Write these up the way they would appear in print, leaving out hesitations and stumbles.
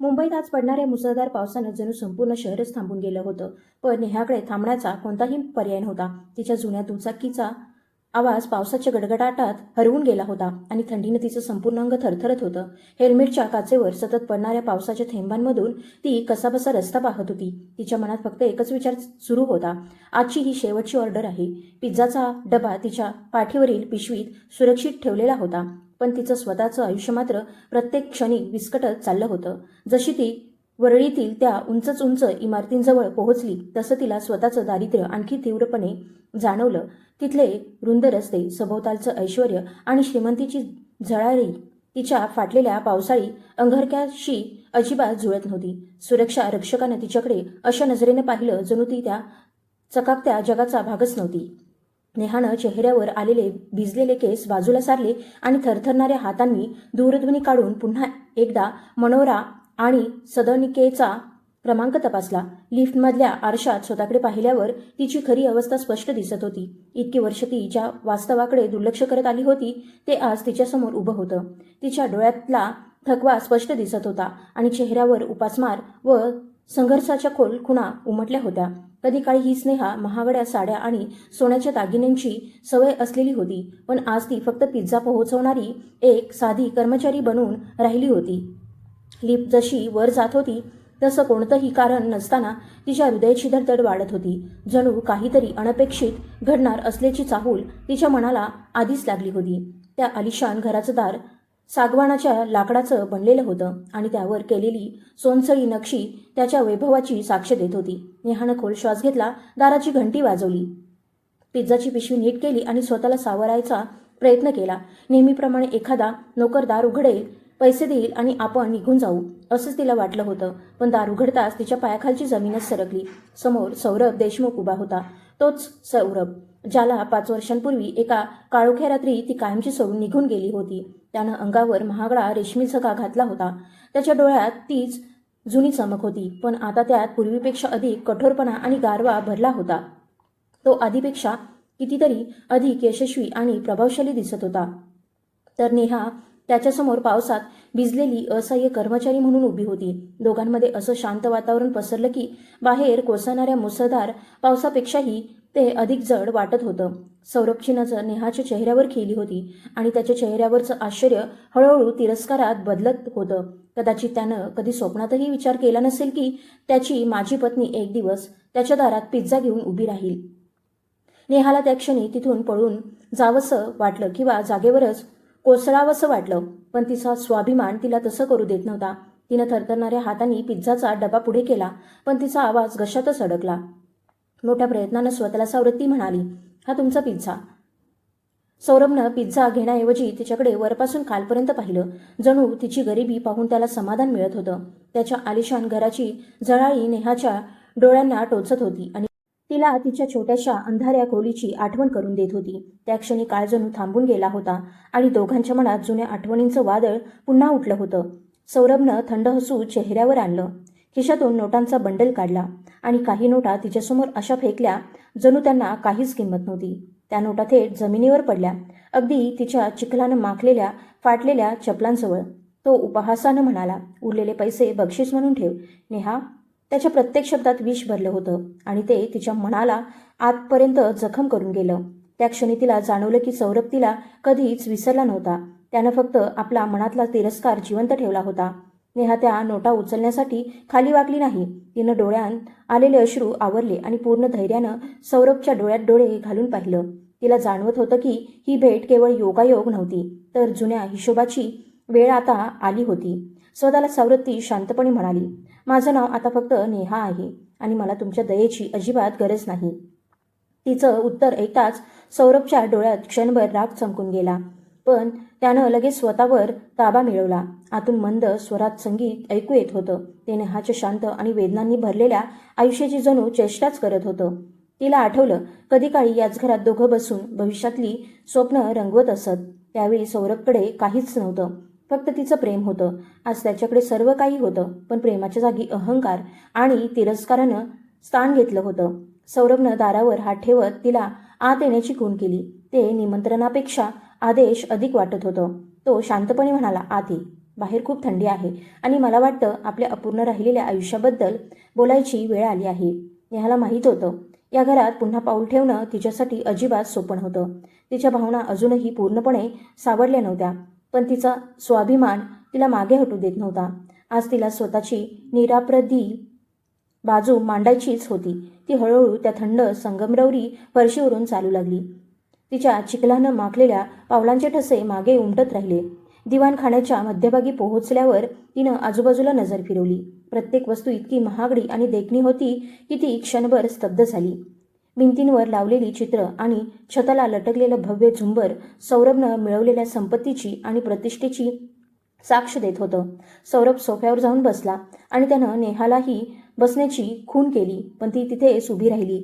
मुंबईत आज पडणाऱ्या मुसळधार पावसानं जणू संपूर्ण शहरच थांबून गेलं होतं. पण नेहाकडे थांबण्याचा कोणताही पर्याय नव्हता. तिच्या जुन्या दुचाकीचा आवाज पावसाच्या गडगडाटात हरवून गेला होता आणि थंडीनं तिचं संपूर्ण अंग थरथरत होतं. हेल्मेटच्या काचेवर सतत पडणाऱ्या पावसाच्या थेंबांमधून ती कसाबसा रस्ता पाहत होती. तिच्या मनात फक्त एकच विचार सुरू होता, आजची ही शेवटची ऑर्डर आहे. पिझ्झाचा डबा तिच्या पाठीवरील पिशवीत सुरक्षित ठेवलेला होता. पण तिचं स्वतःचं आयुष्य मात्र प्रत्येक क्षणी विस्कटत चाललं होतं. जशी ती वरळीतील त्या उंच इमारतींजवळ पोहोचली तसं तिला स्वतःचं दारिद्र्य आणखी तीव्रपणे जाणवलं. तिथले रुंद रस्ते, सभोवतालचं ऐश्वर्य आणि श्रीमंतीची झळाळी तिच्या फाटलेल्या पावसाळी अंगारक्याशी अजिबात जुळत नव्हती. सुरक्षा रक्षकानं तिच्याकडे अशा नजरेनं पाहिलं जणू ती त्या चकाकत्या जगाचा भागच नव्हती. नेहानं चेहऱ्यावर आलेले भिजलेले केस बाजूला सारले आणि थरथरणाऱ्या हातांनी दूरध्वनी काढून पुन्हा एकदा मनोरा आणि सदनिकेचा क्रमांक तपासला. लिफ्टमधल्या आरशात स्वतःकडे पाहिल्यावर तिची खरी अवस्था स्पष्ट दिसत होती. इतकी वर्ष ती ज्या वास्तवाकडे दुर्लक्ष करत आली होती ते आज तिच्यासमोर उभं होतं. तिच्या डोळ्यातला थकवा स्पष्ट दिसत होता आणि चेहऱ्यावर उपासमार व संघर्षाच्या खोल खुणा उमटल्या होत्या. कधी काळी ही स्नेहा महागड्या साड्या आणि सोन्याच्या दागिन्यांची सवय असलेली होती, पण आज ती फक्त पिझ्झा पोहोचवणारी एक साधी कर्मचारी बनून राहिली होती. लिफ्ट जशी वर जात होती तसं कोणतंही कारण नसताना तिच्या हृदयाची धडधड वाढत होती. जणू काहीतरी अनपेक्षित घडणार असल्याची चाहूल तिच्या मनाला आधीच लागली होती. त्या आलिशान घराचं दार सागवानाच्या लाकडाचं बनलेलं होतं आणि त्यावर केलेली सोनसळी नक्षी त्याच्या वैभवाची साक्ष देत होती. नेहानं खोल श्वास घेतला. दाराची घंटी वाजवली. पिझ्झाची पिशवी नीट केली आणि स्वतःला सावरायचा प्रयत्न केला. नेहमीप्रमाणे एखादा नोकर दार उघडेल, पैसे देईल आणि आपण निघून जाऊ असंच तिला वाटलं होतं. पण दार उघडताच तिच्या पायाखालची जमीनच सरकली. समोर सौरभ देशमुख उभा होता. तोच सौरभ ज्याला 5 वर्षांपूर्वी एका काळोख्या रात्री ती कायमची सोडून निघून गेली होती. त्यानं अंगावर महागडा रेशमी झगा घातला होता. त्याच्या डोळ्यात तीच जुनी चमक होती, पण आता त्यात पूर्वीपेक्षा अधिक कठोरपणा आणि गारवा भरला होता. तो आधीपेक्षा कितीतरी अधिक यशस्वी आणि प्रभावशाली दिसत होता. तर नेहा त्याच्यासमोर पावसात भिजलेली असहाय्य कर्मचारी म्हणून उभी होती. दोघांमध्ये असं शांत वातावरण पसरलं की बाहेर कोसळणाऱ्या मुसळधार पावसापेक्षाही ते अधिक जड वाटत होतं. सौरभची नजर नेहाच्या चेहऱ्यावर खेळली होती आणि त्याच्या चेहऱ्यावरचं आश्चर्य हळूहळू तिरस्कारात बदलत होतं. कदाचित त्यानं कधी स्वप्नातही विचार केला नसेल की त्याची माझी पत्नी एक दिवस त्याच्या दारात पिझ्झा घेऊन उभी राहील. नेहाला त्या क्षणी तिथून पळून जावंसं वाटलं किंवा जागेवरच कोसळावंसं वाटलं, पण तिचा स्वाभिमान तिला तसं करू देत नव्हता. तिनं थरथरणाऱ्या हातांनी पिझ्झाचा डबा पुढे केला, पण तिचा आवाज घशातच अडकला. मोठ्या प्रयत्नानं स्वतःला सावरत ती म्हणाली, हा तुमचा पिझ्झा. सौरभनं पिझ्झा घेण्याऐवजी तिच्याकडे वरपासून खालपर्यंत पाहिलं. जणू तिची गरिबी पाहून त्याला समाधान मिळत होतं. त्याच्या आलिशान घराची झळाळी नेहाच्या डोळ्यांना टोचत होती आणि तिला तिच्या छोट्याशा अंधाऱ्या खोलीची आठवण करून देत होती. त्या क्षणी काळ जणू थांबून गेला होता आणि दोघांच्या मनात जुन्या आठवणींचं वादळ पुन्हा उठलं होतं. सौरभनं थंड हसू चेहऱ्यावर आणलं. खिशातून नोटांचा बंडल काढला आणि काही नोटा तिच्यासमोर अशा फेकल्या जणू त्यांना काहीच किंमत नव्हती. त्या नोटा थेट जमिनीवर पडल्या, अगदी तिच्या चिखलानं माखलेल्या फाटलेल्या चपलांजवळ. तो उपहासानं म्हणाला, उरलेले पैसे बक्षीस म्हणून ठेव. नेहा, त्याच्या प्रत्येक शब्दात विष भरलं होतं आणि ते तिच्या मनाला आतपर्यंत जखम करून गेलं. त्या क्षणी तिला जाणवलं की सौरभ तिला कधीच विसरला नव्हता. त्यानं फक्त आपला मनातला तिरस्कार जिवंत ठेवला होता. नेहा त्या नोटा उचलण्यासाठी खाली वाकली नाही. तिनं डोळ्यात आलेले अश्रू आवरले आणि पूर्ण धैर्यानं सौरभच्या डोळ्यात डोळे घालून पाहिलं. तिला जाणवत होतं की ही भेट केवळ योगायोग नव्हती, तर जुन्या हिशोबाची वेळ आता आली होती. स्वतःला सावरत ती शांतपणे म्हणाली, माझं नाव आता फक्त नेहा आहे आणि मला तुमच्या दयेची अजिबात गरज नाही. तिचं उत्तर ऐकताच सौरभच्या डोळ्यात क्षणभर राग चमकून गेला, पण त्यानं लगेच स्वतःवर ताबा मिळवला. आतून मंद स्वरात संगीत ऐकू येत होतं. ते नेहाच्या शांत आणि वेदनांनी भरलेल्या आयुष्याची जणू चेष्टाच करत होतं. तिला आठवलं, कधी काळी याच घरात दोघं बसून भविष्यातली स्वप्न रंगवत असत. त्यावेळी सौरभकडे काहीच नव्हतं, फक्त तिचं प्रेम होतं. आज त्याच्याकडे सर्व काही होतं, पण प्रेमाच्या जागी अहंकार आणि तिरस्कारानं स्थान घेतलं होतं. सौरभनं दारावर हात ठेवत तिला आत येण्याची खूण केली. ते निमंत्रणापेक्षा आदेश अधिक वाटत होतं. तो शांतपणे म्हणाला, आत ये. बाहेर खूप थंडी आहे आणि मला वाटतं आपल्या अपूर्ण राहिलेल्या आयुष्याबद्दल बोलायची वेळ आली आहे. नेहाला माहीत होतं या घरात पुन्हा पाऊल ठेवणं तिच्यासाठी अजिबात सोपं होतं. तिच्या भावना अजूनही पूर्णपणे सावरल्या नव्हत्या, पण तिचा स्वाभिमान तिला मागे हटू देत नव्हता. आज तिला स्वतःची निरापराधी बाजू मांडायचीच होती. ती हळूहळू त्या थंड संगमरवरी फरशीवरून चालू लागली. तिच्या चिखलानं माखलेल्या पावलांचे ठसे मागे उमटत राहिले. दिवाणखान्याच्या मध्यभागी पोहोचल्यावर तिनं आजूबाजूला नजर फिरवली. प्रत्येक वस्तू इतकी महागडी आणि देखणी होती की ती क्षणभर स्तब्ध झाली. भिंतींवर लावलेली चित्र आणि छताला लटकलेलं भव्य झुंबर सौरभनं मिळवलेल्या संपत्तीची आणि प्रतिष्ठेची साक्ष देत होतं. सौरभ सोफ्यावर जाऊन बसला आणि त्यानं नेहालाही बसण्याची खूण केली, पण ती तिथेच उभी राहिली.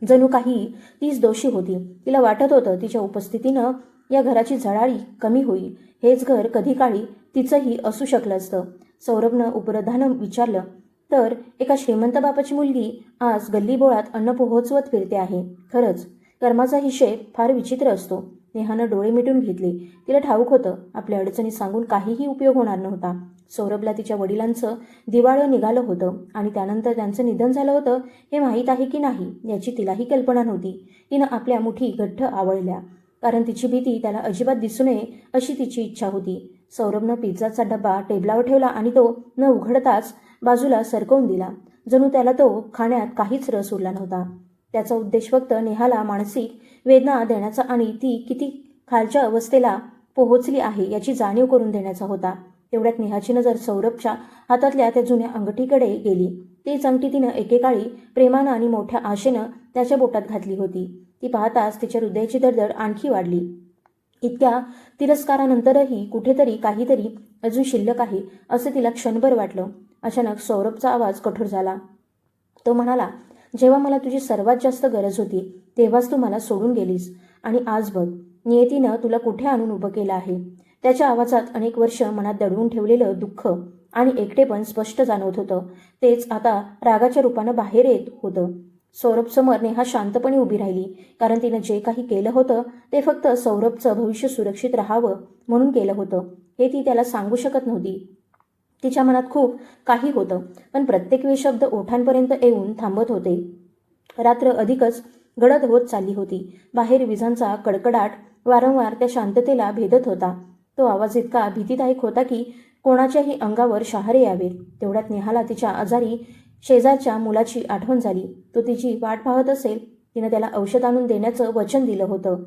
जणू काही तीच दोषी होती. तिला वाटत होतं तिच्या उपस्थितीनं या घराची झळाळी कमी होईल. हेच घर कधी काळी तिचंही असू शकलं असतं. सौरभनं उपरधानं विचारलं, तर एका श्रीमंत बापाची मुलगी आज गल्लीबोळात अन्न पोहोचवत फिरते आहे. खरंच कर्माचा हिशेब फार विचित्र असतो. नेहानं डोळे मिटून घेतले. तिला ठाऊक होतं आपल्या अडचणी सांगून काहीही उपयोग होणार नव्हता. सौरभला तिच्या वडिलांचं दिवाळं निघालं होतं आणि त्यानंतर त्यांचं निधन झालं होतं हे माहीत आहे की नाही याची तिलाही कल्पना नव्हती. तिनं आपल्या मुठी घट्ट आवळल्या, कारण तिची भीती त्याला अजिबात दिसू नये अशी तिची इच्छा होती. सौरभनं पिझ्झाचा डब्बा टेबलावर ठेवला आणि तो न उघडताच बाजूला सरकवून दिला. जणू त्याला तो खाण्यात काहीच रस उरला नव्हता. त्याचा उद्देश फक्त नेहाला मानसिक वेदना देण्याचा आणि ती किती खालच्या अवस्थेला पोहोचली आहे याची जाणीव करून देण्याचा होता. तेवढ्यात नेहाची नजर सौरभच्या हातातल्या त्या जुन्या अंगठीकडे गेली. तीच अंगठी तिनं एकेकाळी प्रेमानं आणि मोठ्या आशेनं त्याच्या बोटात घातली होती. ती पाहताच तिच्या हृदयाची धडधड आणखी वाढली. इतक्या तिरस्कारानंतरही कुठेतरी काहीतरी अजून शिल्लक आहे असं तिला क्षणभर वाटलं. अचानक सौरभचा आवाज कठोर झाला. तो म्हणाला, जेव्हा मला तुझी सर्वात जास्त गरज होती तेव्हाच तू मला सोडून गेलीस आणि आज बघ नियतीनं तुला कुठे आणून उभं केलं आहे. त्याच्या आवाजात अनेक वर्ष मनात दडवून ठेवलेलं दुःख आणि एकटेपण स्पष्ट जाणवत होतं. तेच आता रागाच्या रूपानं बाहेर येत होतं. सौरभसमोर नेहा शांतपणे उभी राहिली, कारण तिनं जे काही केलं होतं ते फक्त सौरभचं भविष्य सुरक्षित राहावं म्हणून केलं होतं. हे ती त्याला सांगू शकत नव्हती. तिच्या मनात खूप काही होतं, पण प्रत्येक वेळी शब्द ओठांपर्यंत येऊन थांबत होते. रात्र अधिकच गडद होत चालली होती. बाहेर विजांचा कडकडाट वारंवार त्या शांततेला भेदत होता. तो आवाज इतका भीतीदायक होता की कोणाच्याही अंगावर शहारे यावेत. तेवढ्यात नेहाला तिच्या आजारी शेजारच्या मुलाची आठवण झाली. तो तिची वाट पाहत असेल. तिनं त्याला औषध आणून देण्याचं वचन दिलं होतं.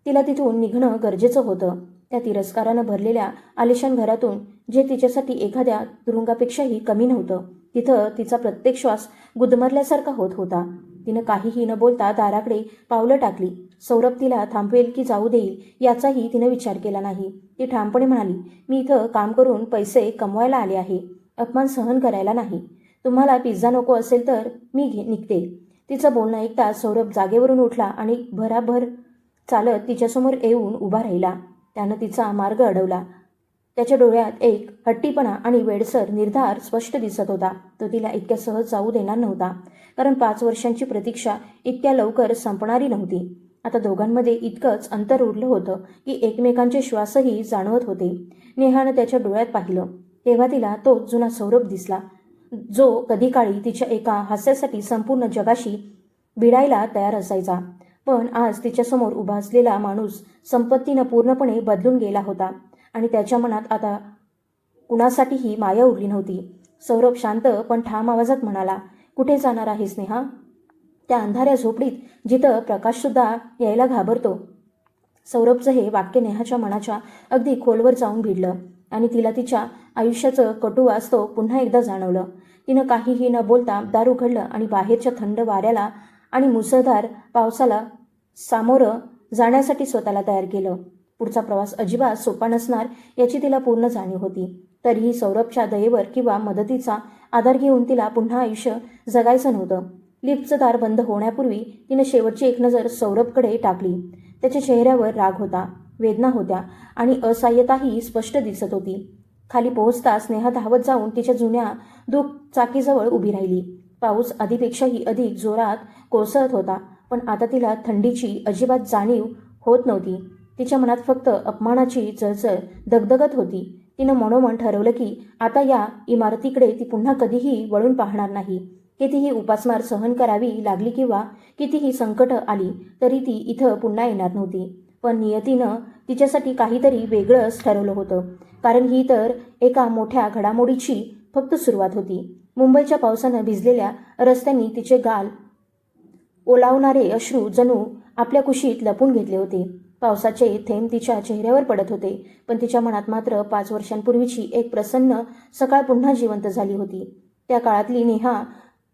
तिला तिथून निघणं गरजेचं होतं. त्या तिरस्कारानं भरलेल्या आलिशान घरातून, जे तिच्यासाठी एखाद्या तुरुंगापेक्षाही कमी नव्हतं, तिथं तिचा प्रत्येक श्वास गुदमरल्यासारखा होत होता. तिनं काहीही न बोलता दाराकडे पावलं टाकली. सौरभ तिला थांबवेल की जाऊ देईल याचाही तिनं विचार केला नाही. ती ठामपणे म्हणाली, मी इथं काम करून पैसे कमवायला आले आहे, अपमान सहन करायला नाही. तुम्हाला पिझ्झा नको असेल तर मी निघते. तिचं बोलणं ऐकता सौरभ जागेवरून उठला आणि भराभर चालत तिच्यासमोर येऊन उभा राहिला. त्यानं तिचा मार्ग अडवला. त्याच्या डोळ्यात एक हट्टीपणा आणि वेडसर निर्धार स्पष्ट दिसत होता. तो तिला इतक्या सहज जाऊ देणार नव्हता, कारण 5 वर्षांची प्रतीक्षा इतक्या लवकर संपणारी नव्हती. आता दोघांमध्ये इतकंच अंतर उरलं होतं की एकमेकांचे श्वासही जाणवत होते. नेहानं त्याच्या डोळ्यात पाहिलं तेव्हा तिला तो जुना सौरभ दिसला, जो कधी काळी तिच्या एका हास्यासाठी संपूर्ण जगाशी भिडायला तयार असायचा. पण आज तिच्यासमोर उभा असलेला माणूस संपत्तीनं पूर्णपणे बदलून गेला होता आणि त्याच्या मनात आता कुणासाठीही माया उरली नव्हती. सौरभ शांत पण ठाम आवाजात म्हणाला, कुठे जाणार आहेस नेहा? त्या अंधाऱ्या झोपडीत जिथं प्रकाशसुद्धा यायला घाबरतो. सौरभचं हे वाक्य नेहाच्या मनाच्या अगदी खोलवर जाऊन भिडलं आणि तिला तिच्या आयुष्याचं कटू वास्तव पुन्हा एकदा जाणवलं. तिनं काहीही न बोलता दार उघडलं आणि बाहेरच्या थंड वाऱ्याला आणि मुसळधार पावसाला सामोरं जाण्यासाठी स्वतःला तयार केलं. पुढचा प्रवास अजिबात सोपा नसणार याची तिला पूर्ण जाणीव होती. तरीही सौरभच्या दयेवर किंवा मदतीचा आधार घेऊन तिला पुन्हा आयुष्य जगायचं नव्हतं. लिफ्टचं दार बंद होण्यापूर्वी तिनं शेवटची एक नजर सौरभकडे टाकली. त्याच्या चेहऱ्यावर राग होता, वेदना होत्या आणि असहाय्यताही स्पष्ट दिसत होती. खाली पोहोचताच नेहा धावत जाऊन तिच्या जुन्या दुचाकीजवळ उभी राहिली. पाऊस आधीपेक्षाही अधिक जोरात कोसळत होता, पण आता तिला थंडीची अजिबात जाणीव होत नव्हती. तिच्या मनात फक्त अपमानाची जळजळ दगदगत होती. तिनं मनोमन ठरवलं की आता या इमारतीकडे ती पुन्हा कधीही वळून पाहणार नाही. कितीही उपासमार सहन करावी लागली किंवा कितीही संकट आली तरी ती इथं पुन्हा येणार नव्हती. पण नियतीनं तिच्यासाठी काहीतरी वेगळंच ठरवलं होतं, कारण ही तर एका मोठ्या घडामोडीची फक्त सुरुवात होती. मुंबईच्या पावसानं भिजलेल्या रस्त्यांनी तिचे गाल ओलावणारे अश्रू जणू आपल्या कुशीत लपून घेतले होते. पावसाचे थेंब तिच्या चेहऱ्यावर पडत होते, पण तिच्या मनात मात्र 5 वर्षांपूर्वीची एक प्रसन्न सकाळ पुन्हा जिवंत झाली होती. त्या काळातली नेहा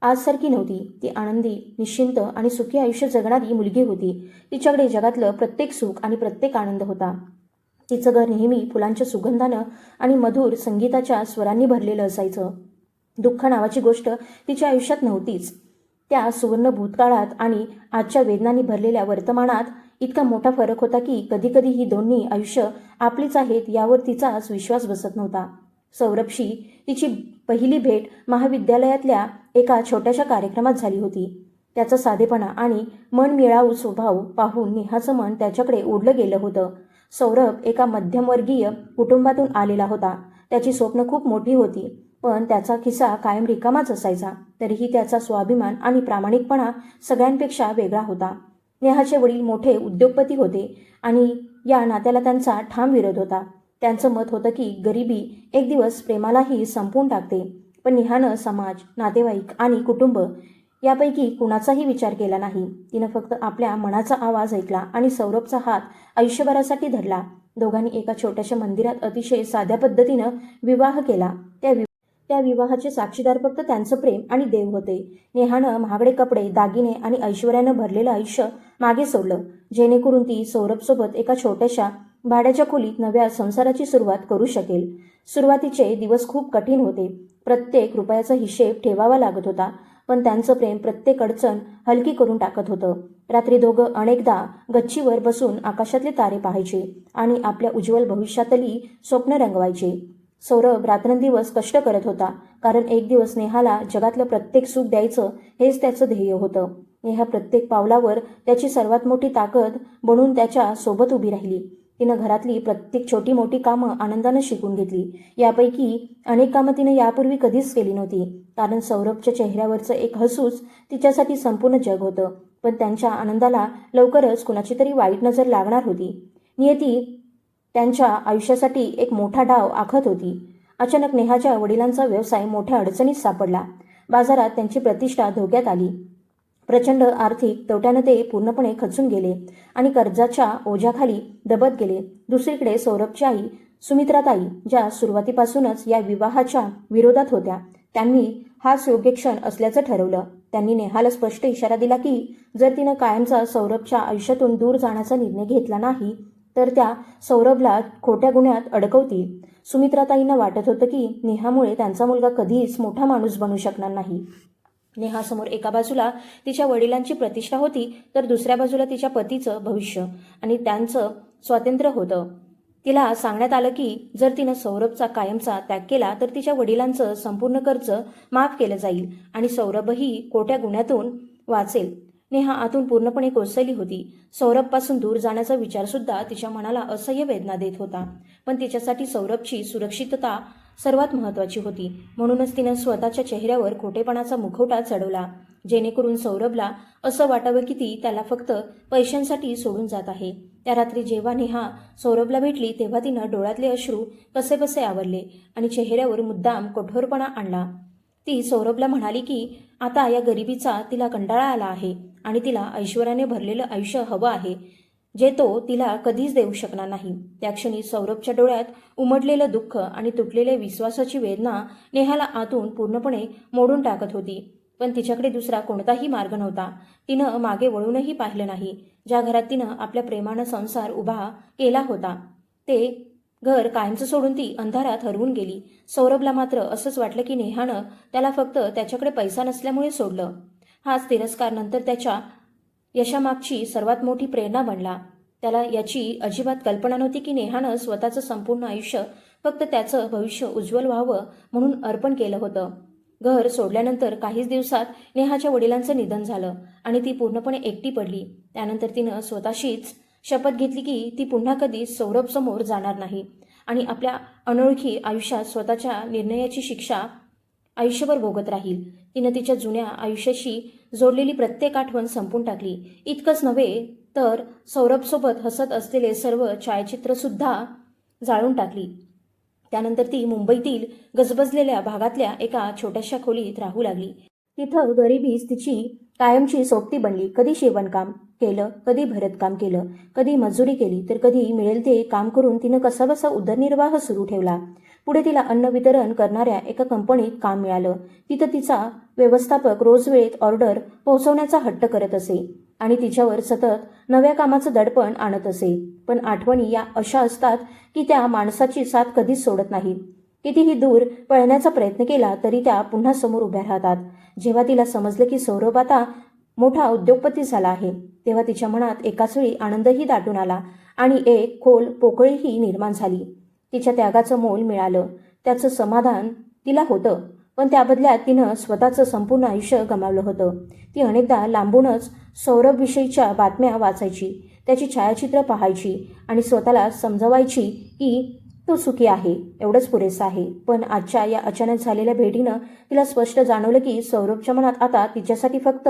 आजसारखी नव्हती. ती आनंदी, निश्चिंत आणि सुखी आयुष्य जगणारी मुलगी होती. तिच्याकडे जगातलं प्रत्येक सुख आणि प्रत्येक आनंद होता. तिचं घर नेहमी फुलांच्या सुगंधानं आणि मधुर संगीताच्या स्वरांनी भरलेलं असायचं. दुःख नावाची गोष्ट तिच्या आयुष्यात नव्हतीच. त्या सुवर्ण भूतकाळात आणि आजच्या वेदनांनी भरलेल्या वर्तमानात इतका मोठा फरक होता की कधीकधी ही दोन्ही आयुष्य आपलीच आहेत यावर तिचाच विश्वास बसत नव्हता. सौरभशी तिची पहिली भेट महाविद्यालयातल्या एका छोट्याशा कार्यक्रमात झाली होती. त्याचा साधेपणा आणि मनमिळावू स्वभाव पाहून नेहाचं मन त्याच्याकडे ओढलं गेलं होतं. सौरभ एका मध्यमवर्गीय कुटुंबातून आलेला होता. त्याची स्वप्न खूप मोठी होती, पण त्याचा खिसा कायम रिकामाच असायचा. तरीही त्याचा स्वाभिमान आणि प्रामाणिकपणा सगळ्यांपेक्षा वेगळा होता. नेहाचे वडील मोठे उद्योगपती होते आणि या नात्याला त्यांचा ठाम विरोध होता. त्यांचं मत होतं की गरिबी एक दिवस प्रेमालाही संपवून टाकते. पण नेहानं समाज, नातेवाईक आणि कुटुंब यापैकी कुणाचाही विचार केला नाही. तिनं फक्त आपल्या मनाचा आवाज ऐकला आणि सौरभचा हात आयुष्यभरासाठी धरला. दोघांनी एका छोट्याशा मंदिरात अतिशय साध्या पद्धतीनं विवाह केला. त्या विवाहाचे साक्षीदार फक्त त्यांचं प्रेम आणि देव होते. नेहानं महागडे कपडे, दागिने आणि ऐश्वर्यानं भरलेलं आयुष्य मागे सोडलं, जेणेकरून ती सौरभसोबत एका छोट्याशा भाड्याच्या खोलीत नव्या संसाराची सुरुवात करू शकेल. सुरुवातीचे दिवस खूप कठीण होते. प्रत्येक रुपयाचा हिशेब ठेवावा लागत होता, पण त्यांचं प्रेम प्रत्येक अडचण हलकी करून टाकत होतं. रात्री दोघं अनेकदा गच्चीवर बसून आकाशातले तारे पाहायचे आणि आपल्या उज्ज्वल भविष्यातली स्वप्न रंगवायचे. सौरभ रात्रंदिवस कष्ट करत होता, कारण एक दिवस नेहाला जगातलं प्रत्येक सुख द्यायचं हेच त्याचं ध्येय होतं. नेहा प्रत्येक पावलावर त्याची सर्वात मोठी ताकद बनून त्याच्या सोबत उभी राहिली. तिनं घरातली प्रत्येक छोटी मोठी कामं आनंदानं शिकून घेतली. यापैकी अनेक कामं तिनं यापूर्वी कधीच केली नव्हती, कारण सौरभच्या चेहऱ्यावरचं एक हसूच तिच्यासाठी संपूर्ण जग होतं. पण त्यांच्या आनंदाला लवकरच कुणाची तरी वाईट नजर लागणार होती. नियती त्यांच्या आयुष्यासाठी एक मोठा डाव आखत होती. अचानक नेहाच्या वडिलांचा व्यवसाय मोठ्या अडचणीत सापडला. बाजारात त्यांची प्रतिष्ठा धोक्यात आली. प्रचंड आर्थिक तोट्यानं ते पूर्णपणे खचून गेले आणि कर्जाच्या ओझ्याखाली दबत गेले. दुसरीकडे सौरभची आई सुमित्राताई, ज्या सुरुवातीपासूनच या विवाहाच्या विरोधात होत्या, त्यांनी हाच योग्य क्षण असल्याचं ठरवलं. त्यांनी नेहाला स्पष्ट इशारा दिला की जर तिनं कायमचा सौरभच्या आयुष्यातून दूर जाण्याचा निर्णय घेतला नाही तर त्या सौरभला खोट्या गुन्ह्यात अडकवतील. सुमित्राताईंना वाटत होतं की नेहामुळे त्यांचा मुलगा कधीच मोठा माणूस बनू शकणार नाही. नेहासमोर एका बाजूला तिच्या वडिलांची प्रतिष्ठा होती, तर दुसऱ्या बाजूला तिच्या पतीचं भविष्य आणि त्यांचं स्वातंत्र्य होतं. तिला सांगण्यात आलं की जर तिनं सौरभचा कायमचा त्याग केला तर तिच्या वडिलांचं संपूर्ण कर्ज माफ केलं जाईल आणि सौरभही खोट्या गुन्ह्यातून वाचेल. नेहा आतून पूर्णपणे कोसळली होती. सौरभपासून दूर जाण्याचा विचारसुद्धा तिच्या मनाला असह्य वेदना देत होता. पण तिच्यासाठी सौरभची सुरक्षितता सर्वात महत्त्वाची होती. म्हणूनच तिनं स्वतःच्या चेहऱ्यावर खोटेपणाचा मुखवटा चढवला, जेणेकरून सौरभला असं वाटावं की ती त्याला फक्त पैशांसाठी सोडून जात आहे. त्या रात्री जेव्हा नेहा सौरभला भेटली तेव्हा तिनं डोळ्यातले अश्रू कसेबसे आवरले आणि चेहऱ्यावर मुद्दाम कठोरपणा आणला. ती सौरभला म्हणाली की आता या गरिबीचा तिला कंटाळा आला आहे आणि तिला ऐश्वर्याने भरलेलं आयुष्य हवं आहे, जे तो तिला कधीच देऊ शकणार नाही. त्या क्षणी सौरभच्या डोळ्यात उमटलेलं दुःख आणि तुटलेल्या विश्वासाची वेदना नेहाला आतून पूर्णपणे मोडून टाकत होती. पण तिच्याकडे दुसरा कोणताही मार्ग नव्हता. तिनं मागे वळूनही पाहिलं नाही. ज्या घरात तिनं आपल्या प्रेमानं संसार उभा केला होता ते घर कायमचं सोडून ती अंधारात हरवून गेली. सौरभला मात्र असंच वाटलं की नेहानं त्याला फक्त त्याच्याकडे पैसा नसल्यामुळे सोडलं. हाच तिरस्कार नंतर त्याच्या यशामागची सर्वात मोठी प्रेरणा बनला. त्याला याची अजिबात कल्पना नव्हती की नेहानं स्वतःचं संपूर्ण आयुष्य फक्त त्याचं भविष्य उज्ज्वल व्हावं म्हणून अर्पण केलं होतं. घर सोडल्यानंतर काहीच दिवसात नेहाच्या वडिलांचं निधन झालं आणि ती पूर्णपणे एकटी पडली. त्यानंतर तिनं स्वतःशीच शपथ घेतली की ती पुन्हा कधीच सौरभसमोर जाणार नाही. आणि आपल्या अनोळखी आयुष्यात स्वतःच्या निर्णयाची शिक्षा आयुष्यभर भोगत राहील. तिनं तिच्या जुन्या आयुष्याशी जोडलेली प्रत्येक आठवण संपून टाकली. इतकंच नव्हे तर सौरभसोबत हसत असलेले सर्व छायाचित्रसुद्धा जाळून टाकली. त्यानंतर ती मुंबईतील गजबजलेल्या भागातल्या एका छोट्याशा खोलीत राहू लागली. तिथं गरिबीच तिची कायमची सोबती बनली. कधी शिवणकाम केलं, कधी भरतकाम केलं, कधी मजुरी केली, तर कधी मिळेल ते काम करून तिनं कसाबसा उदरनिर्वाह सुरू ठेवला. पुढे तिला अन्न वितरण करणाऱ्या एका कंपनीत काम मिळालं. तिथं तिचा व्यवस्थापक रोज वेळेत ऑर्डर पोहोचवण्याचा हट्ट करत असे आणि तिच्यावर सतत नव्या कामाचं दडपण आणत असे. पण आठवणी या अशा असतात की त्या माणसाची साथ कधीच सोडत नाहीत. कितीही दूर पळण्याचा प्रयत्न केला तरी त्या पुन्हा समोर उभ्या राहतात. जेव्हा तिला समजलं की सौरभ आता मोठा उद्योगपती झाला आहे, तेव्हा तिच्या मनात एकाच वेळी आनंदही दाटून आला आणि एक खोल पोकळीही निर्माण झाली. तिच्या त्यागाचं मोल मिळालं, त्याचं समाधान तिला होतं, पण त्या बदल्यात तिनं स्वतःचं संपूर्ण आयुष्य गमावलं होतं. ती अनेकदा लांबूनच सौरभविषयीच्या बातम्या वाचायची, त्याची छायाचित्र पाहायची आणि स्वतःला समजवायची की तो सुखी आहे, एवढंच पुरेसं आहे. पण आजच्या या अचानक झालेल्या भेटीनं तिला स्पष्ट जाणवलं की सौरभच्या मनात आता तिच्यासाठी फक्त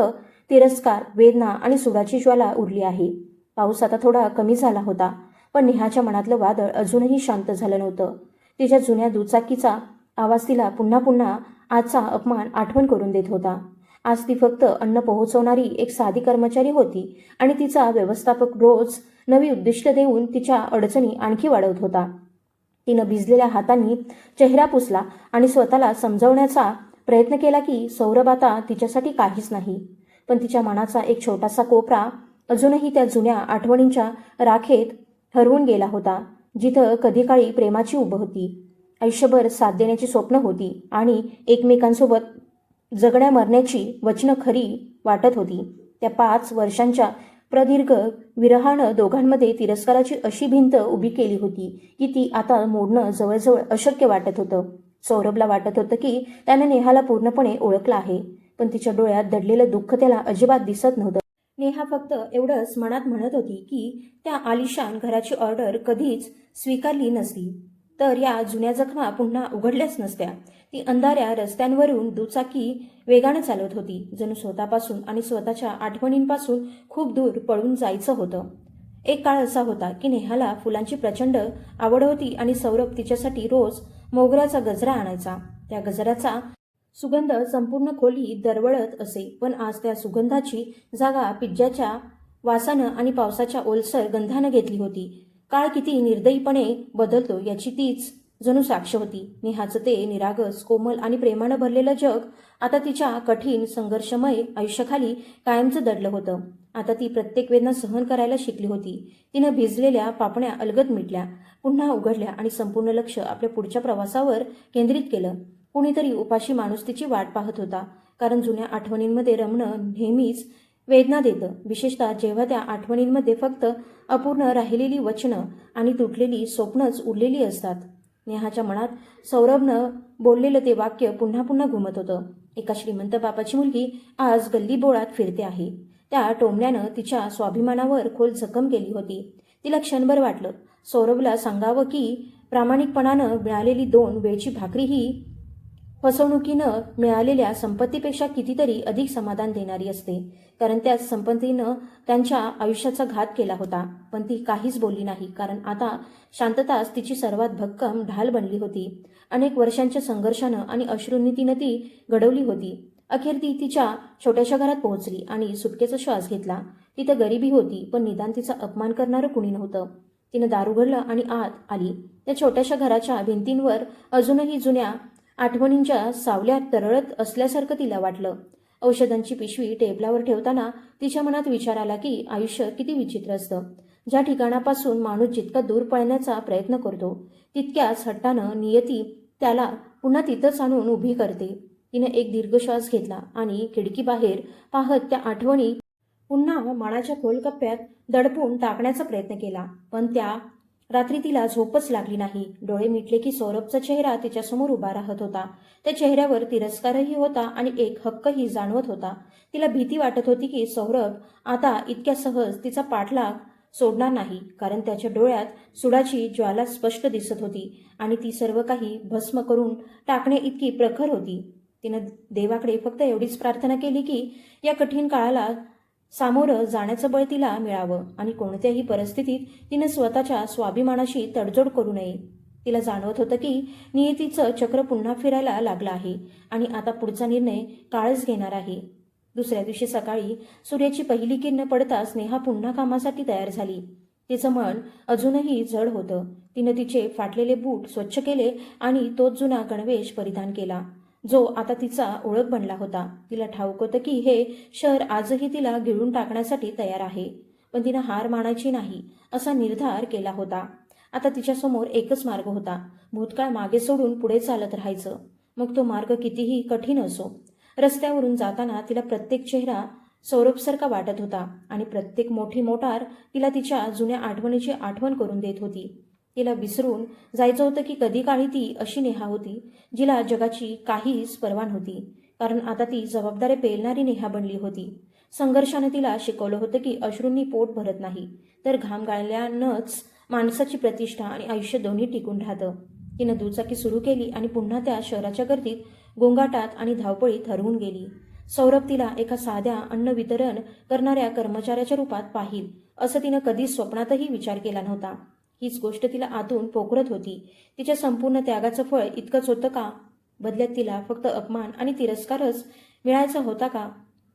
तिरस्कार, वेदना आणि सुडाची ज्वाला उरली आहे. पाऊस आता थोडा कमी झाला होता, पण नेहाच्या मनातलं वादळ अजूनही शांत झालं नव्हतं. तिच्या जुन्या दुचाकीचा आवाज तिला पुन्हा पुन्हा आजचा अपमान आठवण करून देत होता. आज ती फक्त अन्न पोहोचवणारी एक साधी कर्मचारी होती आणि तिचा व्यवस्थापक रोज नवी उद्दिष्ट देऊन तिच्या अडचणी आणखी वाढवत होता. तिनं भिजलेल्या हातांनी चेहरा पुसला आणि स्वतःला समजावण्याचा प्रयत्न केला की सौरभ आता तिच्यासाठी काहीच नाही. पण तिच्या मनाचा एक छोटासा कोपरा अजूनही त्या जुन्या आठवणींच्या राखेत हरवून गेला होता, जिथं कधी काळी प्रेमाची उब होती, आयुष्यभर साथ देण्याची स्वप्न होती आणि एकमेकांसोबत जगण्या मरण्याची वचनं खरी वाटत होती. त्या 5 वर्षांच्या प्रदीर्घ विरहानं दोघांमध्ये तिरस्काराची अशी भिंत उभी केली होती की ती आता मोडणं जवळजवळ अशक्य वाटत होतं. सौरभला वाटत होतं की त्याने नेहाला पूर्णपणे ओळखलं आहे, पण तिच्या डोळ्यात दडलेलं दुःख त्याला अजिबात दिसत नव्हतं. नेहा फक्त एवढंच मनात म्हणत होती की त्या आलिशान घराची ऑर्डर कधीच स्वीकारली नसती तर या जुन्या जखमा पुन्हा उघडल्याच नसत्या. ती अंधाऱ्या रस्त्यांवरून दुचाकी वेगानं चालवत होती, जणू स्वतःपासून आणि स्वतःच्या आठवणींपासून खूप दूर पळून जायचं होतं. एक काळ असा होता की नेहाला फुलांची प्रचंड आवड होती आणि सौरभ तिच्यासाठी रोज मोगऱ्याचा गजरा आणायचा. त्या गजराचा सुगंध संपूर्ण खोली दरवळत असे, पण आज त्या सुगंधाची जागा पिज्जाच्या वासानं आणि पावसाच्या ओलसर गंधानं घेतली होती. काळ किती निर्दयीपणे बदलतो याची तीच जणू साक्ष होती. नेहाचं ते निरागस, कोमल आणि प्रेमानं भरलेलं जग आता तिच्या कठीण संघर्षमय आयुष्याखाली कायमचं दडलं होतं. आता ती प्रत्येक वेदना सहन करायला शिकली होती. तिनं भिजलेल्या पापण्या अलगद मिटल्या, पुन्हा उघडल्या आणि संपूर्ण लक्ष आपल्या पुढच्या प्रवासावर केंद्रित केलं. कुणीतरी उपाशी माणूस तिची वाट पाहत होता, कारण जुन्या आठवणींमध्ये रमणं नेहमीच वेदना देतं, विशेषतः जेव्हा त्या आठवणींमध्ये फक्त अपूर्ण राहिलेली वचनं आणि तुटलेली स्वप्नच उरलेली असतात. नेहाच्या मनात सौरभनं बोललेलं ते वाक्य पुन्हा पुन्हा घुमत होतं. एका श्रीमंत बापाची मुलगी आज गल्लीबोळात फिरते आहे. त्या टोमण्यानं तिच्या स्वाभिमानावर खोल जखम केली होती. तिला क्षणभर वाटलं सौरभला सांगावं की प्रामाणिकपणानं मिळालेली 2 वेळची भाकरी ही फसवणुकीनं मिळालेल्या संपत्तीपेक्षा कितीतरी अधिक समाधान देणारी असते, कारण त्या संपत्तीनं त्यांच्या आयुष्याचा घात केला होता. पण ती काहीच बोलली नाही, कारण आता शांतताच तिची सर्वात भक्कम ढाल बनली होती. अनेक वर्षांच्या संघर्षानं आणि अश्रूंनी तिनं ती घडवली होती. अखेर ती तिच्या छोट्याशा घरात पोहोचली आणि सुटकेचा श्वास घेतला. तिथं गरिबी होती, पण निदान तिचा अपमान करणारं कुणी नव्हतं. तिनं दार उघडलं आणि आत आली. त्या छोट्याशा घराच्या भिंतींवर अजूनही जुन्या आठवणींच्या सावल्या तरळत असल्यासारखं तिला वाटलं. औषधांची पिशवी टेबलावर ठेवताना तिच्या मनात विचार आला की आयुष्य किती विचित्र असतं. ज्या ठिकाणापासून माणूस जितका दूर पळण्याचा प्रयत्न करतो, तितक्याच हट्टानं नियती त्याला पुन्हा तिथंच आणून उभी करते. तिनं एक दीर्घ श्वास घेतला आणि खिडकीबाहेर पाहत त्या आठवणी पुन्हा मनाच्या खोल कप्प्यात दडपून टाकण्याचा प्रयत्न केला. पण त्या रात्री तिला झोपच लागली नाही. डोळे मिटले की सौरभचा चेहरा तिच्यासमोर उभा राहत होता. त्या चेहऱ्यावर तिरस्कारही होता आणि एक हक्कही जाणवत होता. तिला भीती वाटत होती की सौरभ आता इतक्या सहज तिचा पाठलाग सोडणार नाही, कारण त्याच्या डोळ्यात सुडाची ज्वाला स्पष्ट दिसत होती आणि ती सर्व काही भस्म करून टाकणे इतकी प्रखर होती. तिनं देवाकडे फक्त एवढीच प्रार्थना केली की या कठीण काळाला सामोरं जाण्याचं बळ तिला मिळावं आणि कोणत्याही परिस्थितीत तिनं स्वतःच्या स्वाभिमानाशी तडजोड करू नये. तिला जाणवत होतं की नियतीचं चक्र पुन्हा फिरायला लागलं आहे आणि आता पुढचा निर्णय काळच घेणार आहे. दुसऱ्या दिवशी सकाळी सूर्याची पहिली किरणं पडताच नेहा पुन्हा कामासाठी तयार झाली. तिचं मन अजूनही जड होतं. तिनं तिचे फाटलेले बूट स्वच्छ केले आणि तोच जुना गणवेश परिधान केला, जो आता तिचा ओळख बनला होता. तिला ठाऊक होतं की हे शहर आजही तिला गिळून टाकण्यासाठी तयार आहे, पण तिनं हार मानायची नाही असा निर्धार केला होता. आता तिच्यासमोर एकच मार्ग होता, भूतकाळ मागे सोडून पुढे चालत राहायचं, मग तो मार्ग कितीही कठीण असो. रस्त्यावरून जाताना तिला प्रत्येक चेहरा सौरभसारखा वाटत होता आणि प्रत्येक मोठी मोटार तिला तिच्या जुन्या आठवणीची आठवण करून देत होती. तिला विसरून जायचं होतं की कधी काळी ती अशी नेहा होती जिला जगाची काहीच पर्वा नव्हती, कारण आता ती जबाबदारी पेलणारी नेहा बनली होती. संघर्षाने तिला शिकवलं होतं की अश्रूंनी पोट भरत नाही, तर घाम गाळल्यानंच माणसाची प्रतिष्ठा आणि आयुष्य दोन्ही टिकून राहतं. तिनं दुचाकी सुरू केली आणि पुन्हा त्या शहराच्या गर्दीत, गोंगाटात आणि धावपळीत हरवून गेली. सौरभ तिला एका साध्या अन्न वितरण करणाऱ्या कर्मचाऱ्याच्या रूपात पाहिल असं तिनं कधी स्वप्नातही विचार केला नव्हता. हीच गोष्ट तिला आतून पोखरत होती. तिच्या संपूर्ण त्यागाचं फळ इतकंच होतं का? बदल्यात तिला फक्त अपमान आणि तिरस्कारच मिळायचा होता का?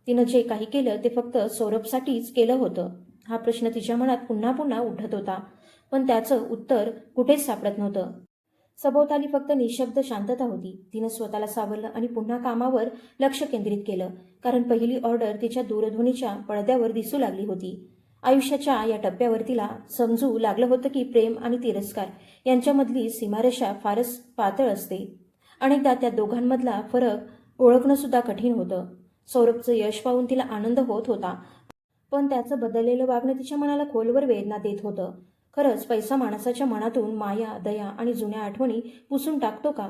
तिनं जे काही केलं ते फक्त सौरभसाठीच केलं होतं. हा प्रश्न तिच्या मनात पुन्हा पुन्हा उठत होता, पण त्याचं उत्तर कुठेच सापडत नव्हतं. सभोवताली फक्त निशब्द शांतता होती. तिनं स्वतःला सावरलं आणि पुन्हा कामावर लक्ष केंद्रित केलं, कारण पहिली ऑर्डर तिच्या दूरध्वनीच्या पडद्यावर दिसू लागली होती. आयुष्याच्या या टप्प्यावर तिला समजू लागलं होतं की प्रेम आणि तिरस्कार यांच्यामधली सीमारेषा फारच पातळ असते. अनेकदा त्या दोघांमधला फरक ओळखणं सुद्धा कठीण होतं. सौरभचं यश पाहून तिला आनंद होत होता, पण त्याचं बदललेलं वागणं तिच्या मनाला खोलवर वेदना देत होतं. खरंच पैसा माणसाच्या मनातून माया, दया आणि जुन्या आठवणी पुसून टाकतो का?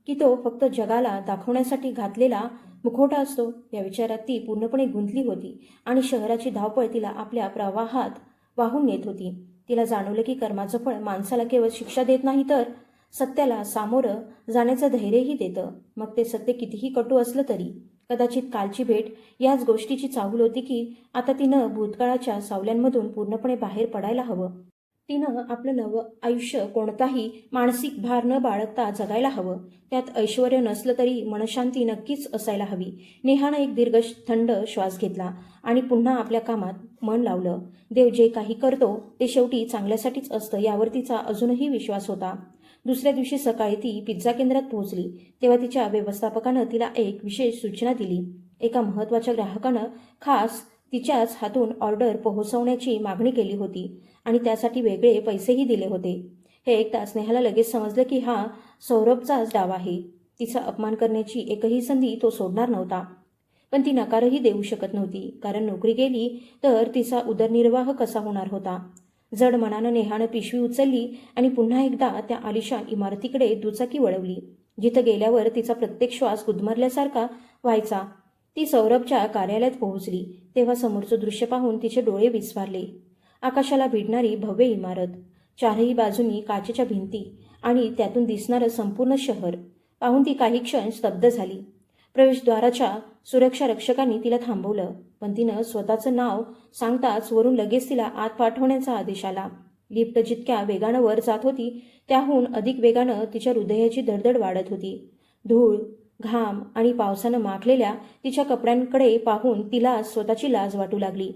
की तो फक्त जगाला दाखवण्यासाठी घातलेला मुखवटा असतो? या विचारात ती पूर्णपणे गुंतली होती आणि शहराची धावपळ तिला आपल्या प्रवाहात वाहून नेत होती. तिला जाणवलं की कर्माचं फळ माणसाला केवळ शिक्षा देत नाही, तर सत्याला सामोरं जाण्याचं धैर्यही देतं, मग ते सत्य कितीही कटू असलं तरी. कदाचित कालची भेट याच गोष्टीची चाहूल होती की आता तिनं भूतकाळाच्या सावल्यांमधून पूर्णपणे बाहेर पडायला हवं. तिनं आपलं नवं आयुष्य कोणताही मानसिक भार न बाळगता जगायला हवं. त्यात ऐश्वर्य नसलं तरी मनशांती नक्कीच असायला हवी. नेहानं एक दीर्घ थंड श्वास घेतला आणि पुन्हा आपल्या कामात मन लावलं. देव जे काही करतो ते शेवटी चांगल्यासाठीच असतं, यावर तिचा अजूनही विश्वास होता. दुसऱ्या दिवशी सकाळी ती पिझ्झा केंद्रात पोहोचली तेव्हा तिच्या व्यवस्थापकानं तिला एक विशेष सूचना दिली. एका महत्त्वाच्या ग्राहकानं खास तिच्याच हातून ऑर्डर पोहोचवण्याची मागणी केली होती आणि त्यासाठी वेगळे पैसेही दिले होते. हे ऐकताच नेहाला लगेच समजलं की हा सौरभचाच डाव आहे. तिचा अपमान करण्याची एकही संधी तो सोडणार नव्हता, पण ती नकारही देऊ शकत नव्हती, कारण नोकरी गेली तर तिचा उदरनिर्वाह कसा होणार होता. जड मनानं नेहानं पिशवी उचलली आणि पुन्हा एकदा त्या आलिशान इमारतीकडे दुचाकी वळवली, जिथं गेल्यावर तिचा प्रत्येक श्वास गुदमरल्यासारखा व्हायचा. ती सौरभच्या कार्यालयात पोहोचली तेव्हा समोरचं दृश्य पाहून तिचे डोळे विस्फारले. आकाशाला भिडणारी भव्य इमारत, चारही बाजूनी काचेच्या भिंती आणि त्यातून दिसणारं संपूर्ण शहर पाहून ती काही क्षण स्तब्ध झाली. प्रवेशद्वाराच्या सुरक्षा रक्षकांनी तिला थांबवलं, पण तिनं स्वतःचं नाव सांगताच वरून लगेच तिला आत पाठवण्याचा आदेश आला. लिफ्ट जितक्या वेगानं वर जात होती त्याहून अधिक वेगानं तिच्या हृदयाची धडधड वाढत होती. धूळ, घाम आणि पावसानं माखलेल्या तिच्या कपड्यांकडे पाहून तिला स्वतःची लाज वाटू लागली.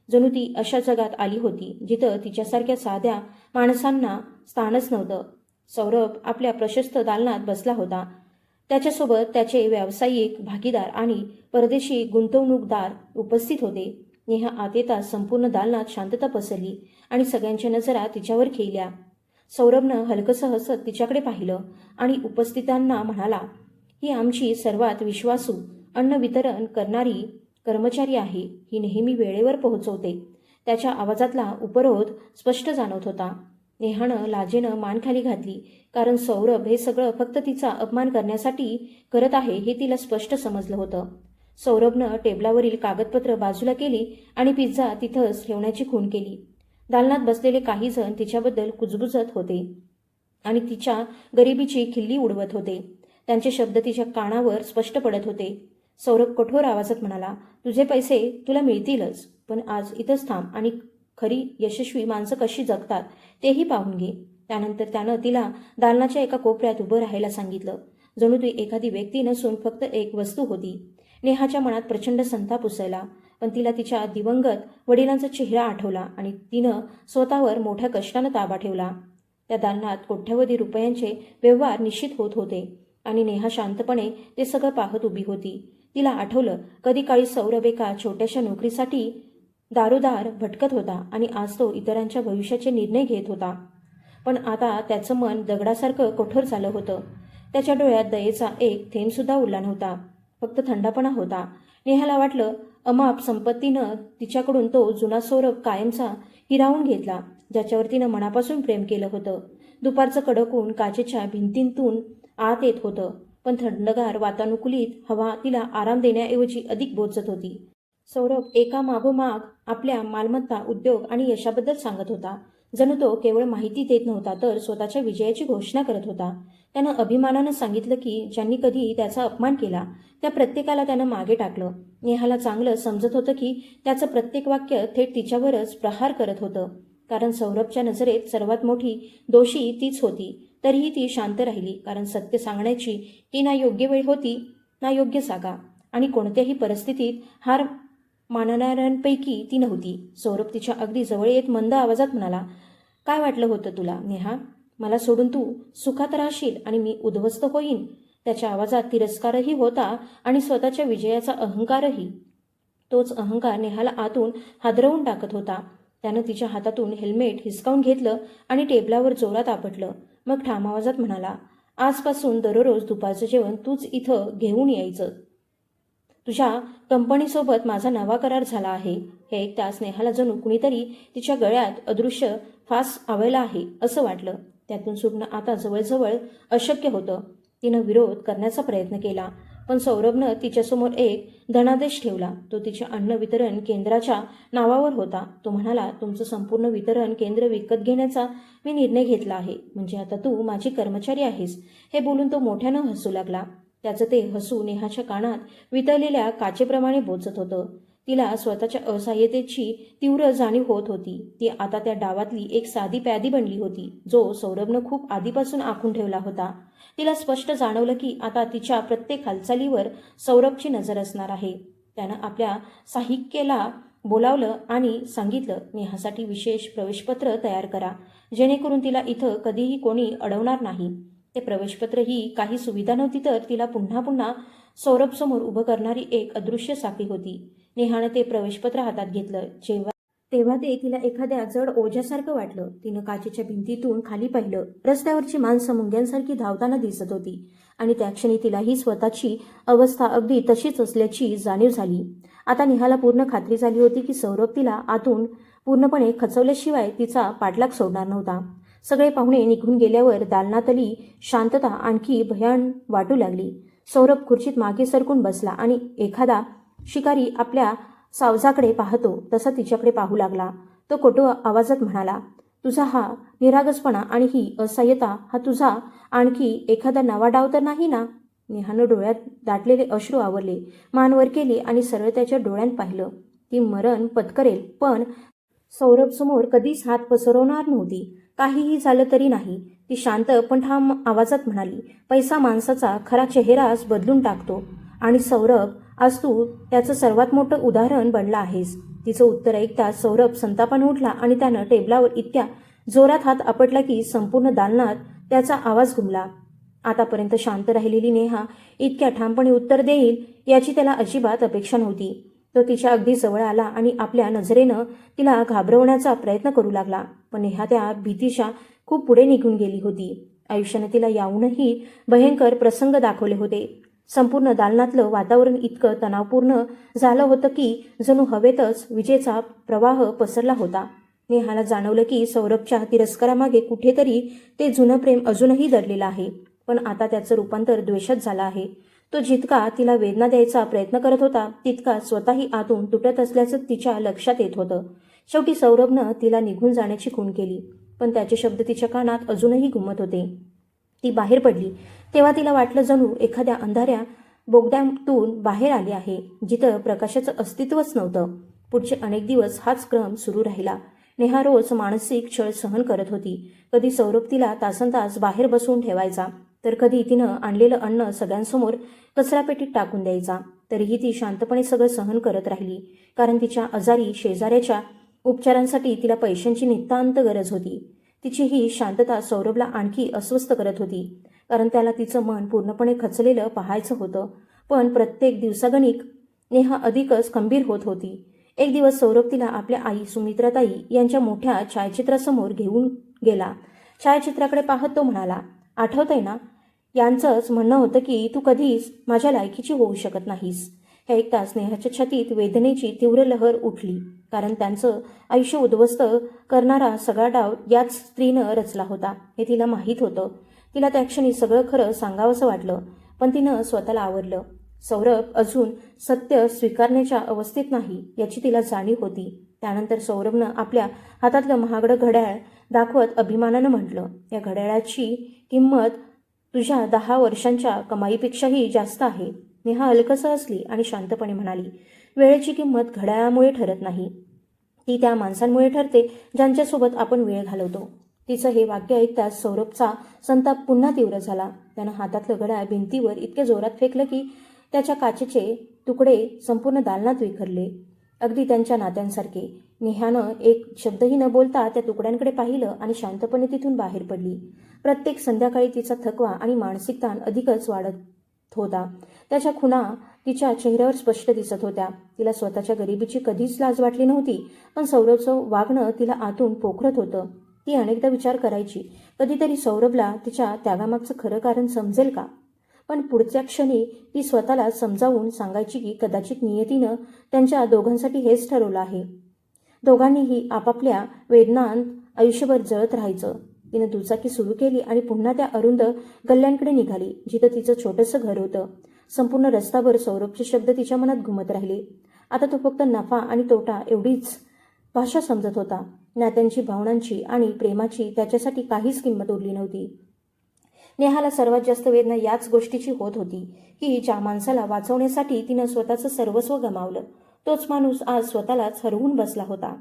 जणू ती अशा जगात आली होती जिथं तिच्यासारख्या साध्या माणसांना स्थानच नव्हतं. सौरभ आपल्या प्रशस्त दालनात बसला होता. त्याच्यासोबत त्याचे व्यावसायिक भागीदार आणि परदेशी गुंतवणूकदार उपस्थित होते. नेहा आत येताच संपूर्ण दालनात शांतता पसरली आणि सगळ्यांच्या नजरा तिच्यावर खेळल्या. सौरभनं हलकसं हसत तिच्याकडे पाहिलं आणि उपस्थितांना म्हणाला, ही आमची सर्वात विश्वासू अन्न वितरण करणारी कर्मचारी आहे. ही नेहमी वेळेवर पोहोचवते. त्याच्या आवाजातला उपरोध स्पष्ट जाणवत होता. नेहानं लाजेनं मान खाली घातली, कारण सौरभ हे सगळं फक्त तिचा अपमान करण्यासाठी करत आहे हे तिला स्पष्ट समजलं होतं. सौरभनं टेबलावरील कागदपत्र बाजूला केली आणि पिझ्झा तिथंच ठेवण्याची खूण केली. दालनात बसलेले काही जण तिच्याबद्दल कुजबुजत होते आणि तिच्या गरिबीची खिल्ली उडवत होते. त्यांचे शब्द तिच्या कानावर स्पष्ट पडत होते. सौरभ कठोर आवाजात म्हणाला, तुझे पैसे तुला मिळतीलच, पण आज इथंच थांब आणि खरी यशस्वी माणसं कशी जगतात तेही पाहून घे. त्यानंतर त्यानं तिला दालनाच्या एका कोपऱ्यात उभं राहायला सांगितलं. जणू ती एखादी व्यक्ती नसून फक्त एक वस्तू होती. नेहाच्या मनात प्रचंड संताप उसळला, पण तिला तिच्या दिवंगत वडिलांचा चेहरा आठवला आणि तिनं स्वतःवर मोठ्या कष्टानं ताबा ठेवला. त्या दालनात कोट्यवधी रुपयांचे व्यवहार निश्चित होत होते आणि नेहा शांतपणे ते सगळं पाहत उभी होती. तिला आठवलं, कधी काळी सौरभ एका छोट्याशा नोकरीसाठी दारोदार भटकत होता आणि आज तो इतरांच्या भविष्याचे निर्णय घेत होता. पण आता त्याचं मन दगडासारखं कठोर झालं होतं. त्याच्या डोळ्यात दयेचा एक थेंबसुद्धा उरला नव्हता, फक्त थंडपणा होता. नेहाला वाटलं, अमाप संपत्तीनं तिच्याकडून तो जुना सौरभ कायमचा हिरावून घेतला, ज्याच्यावर तिनं मनापासून प्रेम केलं होतं. दुपारचं कडक ऊन काचेच्या भिंतींतून आत येत होतं, पण थंडगार वातानुकूलित हवा तिला आराम देण्याऐवजी अधिक बोचत होती. सौरभ एका मागोमाग आपल्या मालमत्ता, उद्योग आणि यशाबद्दल सांगत होता. जणू तो केवळ माहिती देत नव्हता, तर स्वतःच्या विजयाची घोषणा करत होता. त्यानं अभिमानानं सांगितलं की ज्यांनी कधी त्याचा अपमान केला त्या प्रत्येकाला त्यानं मागे टाकलं. नेहाला चांगलं समजत होतं की त्याचं प्रत्येक वाक्य थेट तिच्यावरच प्रहार करत होतं, कारण सौरभच्या नजरेत सर्वात मोठी दोषी तीच होती. तरीही ती शांत राहिली, कारण सत्य सांगण्याची ही ना योग्य वेळ होती ना योग्य जागा, आणि कोणत्याही परिस्थितीत हार मानणाऱ्यांपैकी ती नव्हती. सौरभ तिच्या अगदी जवळ येत मंद आवाजात म्हणाला, काय वाटलं होतं तुला नेहा? मला सोडून तू सुखात राहशील आणि मी उद्ध्वस्त होईन? त्याच्या आवाजात तिरस्कारही होता आणि स्वतःच्या विजयाचा अहंकारही. तोच अहंकार नेहाला आतून हादरवून टाकत होता. त्यानं तिच्या हातातून हेल्मेट हिसकावून घेतलं आणि टेबलावर जोरात आपटलं. मग ठाम आवाजात म्हणाला, आजपासून दररोज दुपारचं जेवण तूच इथं घेऊन यायचं. तुझ्या कंपनीसोबत माझा नवा करार झाला आहे. हे ऐकताच नेहाला जणू कुणीतरी तिच्या गळ्यात अदृश्य फास आवळला आहे असं वाटलं. त्यातून सुटणं आता जवळजवळ अशक्य होतं. तिनं विरोध करण्याचा प्रयत्न केला, पण सौरभनं तिच्यासमोर एक धनादेश ठेवला. तो तिच्या अन्न वितरण केंद्राच्या नावावर होता. तो म्हणाला, तुमचं संपूर्ण वितरण केंद्र विकत घेण्याचा मी निर्णय घेतला आहे, म्हणजे आता तू माझी कर्मचारी आहेस. हे बोलून तो मोठ्यानं हसू लागला. त्याचं ते हसू नेहाच्या कानात वितळलेल्या काचेप्रमाणे बोचत होतं. तिला स्वतःच्या असहाय्यतेची तीव्र जाणीव होत होती. ती आता त्या डावातली एक साधी प्यादी बनली होती, जो सौरभनं खूप आधीपासून आखून ठेवला होता. तिला स्पष्ट जाणवलं की आता तिच्या प्रत्येक हालचालीवर सौरभची नजर असणार आहे. त्यानं आपल्या सहाय्यिकेला बोलावलं आणि सांगितलं, नेहासाठी विशेष प्रवेशपत्र तयार करा, जेणेकरून तिला इथं कधीही कोणी अडवणार नाही. ते प्रवेशपत्र ही काही सुविधा नव्हती, तर तिला पुन्हा पुन्हा सौरभसमोर उभं करणारी एक अदृश्य साखळी होती. नेहानं ते प्रवेशपत्र हातात घेतलं. तेव्हा ते तिला एखाद्या जड ओझ्यासारखं वाटलं. तिनं काचेच्या भिंतीतून खाली पाहिलं. रस्त्यावरची माणसं मुंग्यांसारखी धावताना दिसत होती आणि त्या क्षणी तिलाही स्वतःची अवस्था अगदी तशीच असल्याची जाणीव झाली. आता नेहाला पूर्ण खात्री झाली होती की सौरभ तिला आतून पूर्णपणे खचवल्याशिवाय तिचा पाठलाग सोडणार नव्हता. सगळे पाहुणे निघून गेल्यावर दालनातली शांतता आणखी भयान वाटू लागली. सौरभ खुर्चीत मागे सरकून बसला आणि एखादा शिकारी आपल्या सावजाकडे पाहतो तसा तिच्याकडे पाहू लागला. तो कटू आवाजात म्हणाला, तुझा हा निरागसपणा आणि ही असहाय्यता हा तुझा आणखी एखादा नवा डाव तर नाही ना? नेहानं डोळ्यात दाटलेले अश्रू आवरले, मान वर केली आणि सरळ त्याच्या डोळ्यात पाहिलं. ती मरण पत्करेल, पण सौरभसमोर कधीच हात पसरवणार नव्हती. काहीही झालं तरी नाही. ती शांत पण ठाम आवाजात म्हणाली, पैसा माणसाचा खरा चेहराच बदलून टाकतो आणि सौरभ, आज तू त्याचं सर्वात मोठं उदाहरण बनला आहेस. तिचं उत्तर ऐकताच सौरभ संतापाने उठला आणि त्यानं टेबलावर इतक्या जोरात हात आपटला की संपूर्ण दालनात त्याचा आवाज घुमला. आतापर्यंत शांत राहिलेली नेहा इतक्या ठामपणे उत्तर देईल याची त्याला अजिबात अपेक्षा नव्हती. तो तिच्या अगदी जवळ आला आणि आपल्या नजरेनं तिला घाबरवण्याचा प्रयत्न करू लागला, पण नेहा त्या भीतीच्या खूप पुढे निघून गेली होती. आयुष्याने तिला याहूनही भयंकर प्रसंग दाखवले होते. संपूर्ण दालनातलं वातावरण इतकं तणावपूर्ण झालं होतं की जणू हवेतच विजेचा प्रवाह पसरला होता. नेहाला जाणवलं की सौरभच्या तिरस्कारामागे कुठेतरी ते जुनं प्रेम अजूनही दडलेलं आहे, पण आता त्याचं रूपांतर द्वेषात झालं आहे. तो जितका तिला वेदना द्यायचा प्रयत्न करत होता, तितका स्वतःही आतून तुटत असल्याचं तिच्या लक्षात येत होतं. शेवटी सौरभनं तिला निघून जाण्याची खूण केली, पण त्याचे शब्द तिच्या कानात अजूनही घुमत होते. ती बाहेर पडली तेव्हा तिला वाटलं जणू एखाद्या अंधाऱ्या बोगद्यातून बाहेर आली आहे, जिथं प्रकाशाचं अस्तित्वच नव्हतं. पुढचे अनेक दिवस हाच क्रम सुरू राहिला. नेहा रोज मानसिक छळ सहन करत होती. कधी सौरभ तिला तासनतास बाहेर बसवून ठेवायचा, तर कधी तिनं आणलेलं अन्न सगळ्यांसमोर कचरापेटीत टाकून द्यायचा. तरीही ती शांतपणे सगळं सहन करत राहिली, कारण तिच्या आजारी शेजाऱ्याच्या उपचारांसाठी तिला पैशांची नितांत गरज होती. तिची ही शांतता सौरभला आणखी अस्वस्थ करत होती, कारण त्याला तिचं मन पूर्णपणे खचलेलं पाहायचं होतं. पण प्रत्येक दिवसागणिक नेहा अधिकच खंबीर होत होती. एक दिवस सौरभ तिला आपल्या आई सुमित्राताई यांच्या मोठ्या छायाचित्रासमोर घेऊन गेला. छायाचित्राकडे पाहत तो म्हणाला, आठवतंय ना, यांचंच म्हणणं होतं की तू कधीच माझ्या लायकीची होऊ शकत नाहीस. हे ऐकताच नेहाच्या छातीत वेदनेची तीव्र लहर उठली, कारण त्यांचं आयुष्य उद्ध्वस्त करणारा सगळा डाव याच स्त्रीनं रचला होता हे तिला माहीत होतं. तिला त्या क्षणी सगळं खरं सांगावंसं वाटलं, पण तिनं स्वतःला आवरलं. सौरभ अजून सत्य स्वीकारण्याच्या अवस्थेत नाही याची तिला जाणीव होती. त्यानंतर सौरभनं आपल्या हातातलं महागडं घड्याळ दाखवत अभिमानानं म्हटलं, या घड्याळाची किंमत तुझ्या 10 वर्षांच्या कमाईपेक्षाही जास्त आहे. नेहा हलकसं हसली आणि शांतपणे म्हणाली, वेळेची किंमत घड्याळामुळे ठरत नाही, ती त्या माणसांमुळे ठरते ज्यांच्यासोबत आपण वेळ घालवतो. तिचं हे वाक्य ऐकताच सौरभचा संताप पुन्हा तीव्र झाला. त्यानं हातातलं घड्याळ भिंतीवर इतके जोरात फेकलं की त्याच्या काचेचे तुकडे संपूर्ण दालनात विखरले, अगदी त्यांच्या नात्यांसारखे. नेहानं एक शब्दही न बोलता त्या तुकड्यांकडे पाहिलं आणि शांतपणे तिथून बाहेर पडली. प्रत्येक संध्याकाळी तिचा थकवा आणि मानसिक ताण अधिकच वाढत होता. त्याच्या खुणा तिच्या चेहऱ्यावर स्पष्ट दिसत होत्या. तिला स्वतःच्या गरिबीची कधीच लाज वाटली नव्हती, पण सौरभचं वागणं तिला आतून पोखरत होतं. ती अनेकदा विचार करायची, कधीतरी सौरभला तिच्या त्यागामागचं खरं कारण समजेल का? पण पुढच्या क्षणी ती स्वतःला समजावून सांगायची की कदाचित नियतीनं त्यांच्या दोघांसाठी हेच ठरवलं आहे. दोघांनीही आपापल्या वेदनांत आयुष्यभर जळत राहायचं. तिनं दुचाकी सुरू केली आणि पुन्हा त्या अरुंद गल्ल्यांकडे निघाली, जिथं तिचं छोटंसं घर होतं. संपूर्ण रस्ताभर सौरभचे शब्द तिच्या मनात घुमत राहिले. आता तो फक्त नफा आणि तोटा एवढीच भाषा समजत होता. नात्यांची, भावनांची आणि प्रेमाची त्याच्यासाठी काहीच किंमत उरली नव्हती. नेहाला सर्वात जास्त वेदना याच गोष्टीची होत होती की ज्या माणसाला वाचवण्यासाठी तिनं स्वतःचं सर्वस्व गमावलं, तोच माणूस आज स्वतःलाच हरवून बसला होता.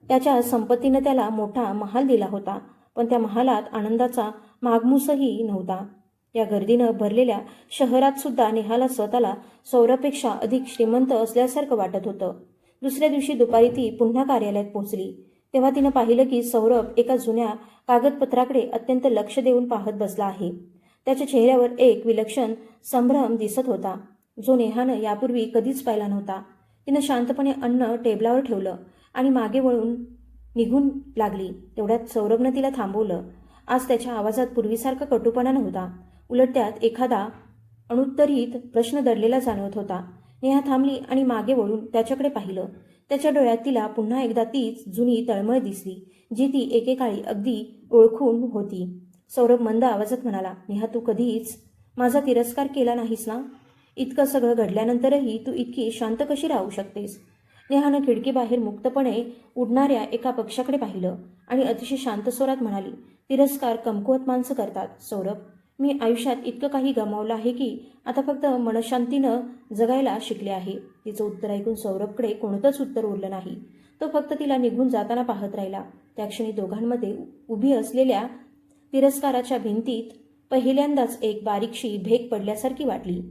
त्याच्या संपत्तीनं त्याला मोठा महाल दिला होता, पण त्या महालात आनंदाचा मागमूसही नव्हता. या गर्दीनं भरलेल्या शहरात सुद्धा नेहाला स्वतःला सौरभपेक्षा अधिक श्रीमंत असल्यासारखं वाटत होतं. दुसऱ्या दिवशी दुपारी ती पुन्हा कार्यालयात पोहोचली तेव्हा तिनं पाहिलं की सौरभ एका जुन्या कागदपत्राकडे अत्यंत लक्ष देऊन पाहत बसला आहे. त्याच्या चेहऱ्यावर एक विलक्षण संभ्रम दिसत होता, जो नेहानं यापूर्वी कधीच पाहिला नव्हता. तिनं शांतपणे अन्न टेबलावर ठेवलं आणि मागे वळून निघून लागली. तेवढ्यात सौरभनं तिला थांबवलं. आज त्याच्या आवाजात पूर्वीसारखा कटुपणा नव्हता, उलट त्यात एखादा अणुत्तरित प्रश्न दडलेला जाणवत होता. नेहा थांबली आणि मागे वळून त्याच्याकडे पाहिलं. त्याच्या डोळ्यात तिला पुन्हा एकदा तीच जुनी तळमळ दिसली, जी ती एकेकाळी अगदी ओळखून होती. सौरभ मंद आवाजात म्हणाला, नेहा, तू कधीच माझा तिरस्कार केला नाहीस ना? इतकं सगळं घडल्यानंतरही तू इतकी शांत कशी राहू शकतेस? नेहानं खिडकीबाहेर मुक्तपणे उडणाऱ्या एका पक्षाकडे पाहिलं आणि अतिशय शांत स्वरात म्हणाली, तिरस्कार कमकुवत माणसं करतात सौरभ. मी आयुष्यात इतकं काही गमावलं आहे की आता फक्त मनशांतीनं जगायला शिकले आहे. तिचं उत्तर ऐकून सौरभकडे कोणतंच उत्तर उरलं नाही. तो फक्त तिला निघून जाताना पाहत राहिला. त्या क्षणी दोघांमध्ये उभी असलेल्या तिरस्काराच्या भिंतीत पहिल्यांदाच एक बारीकशी भेग पडल्यासारखी वाटली.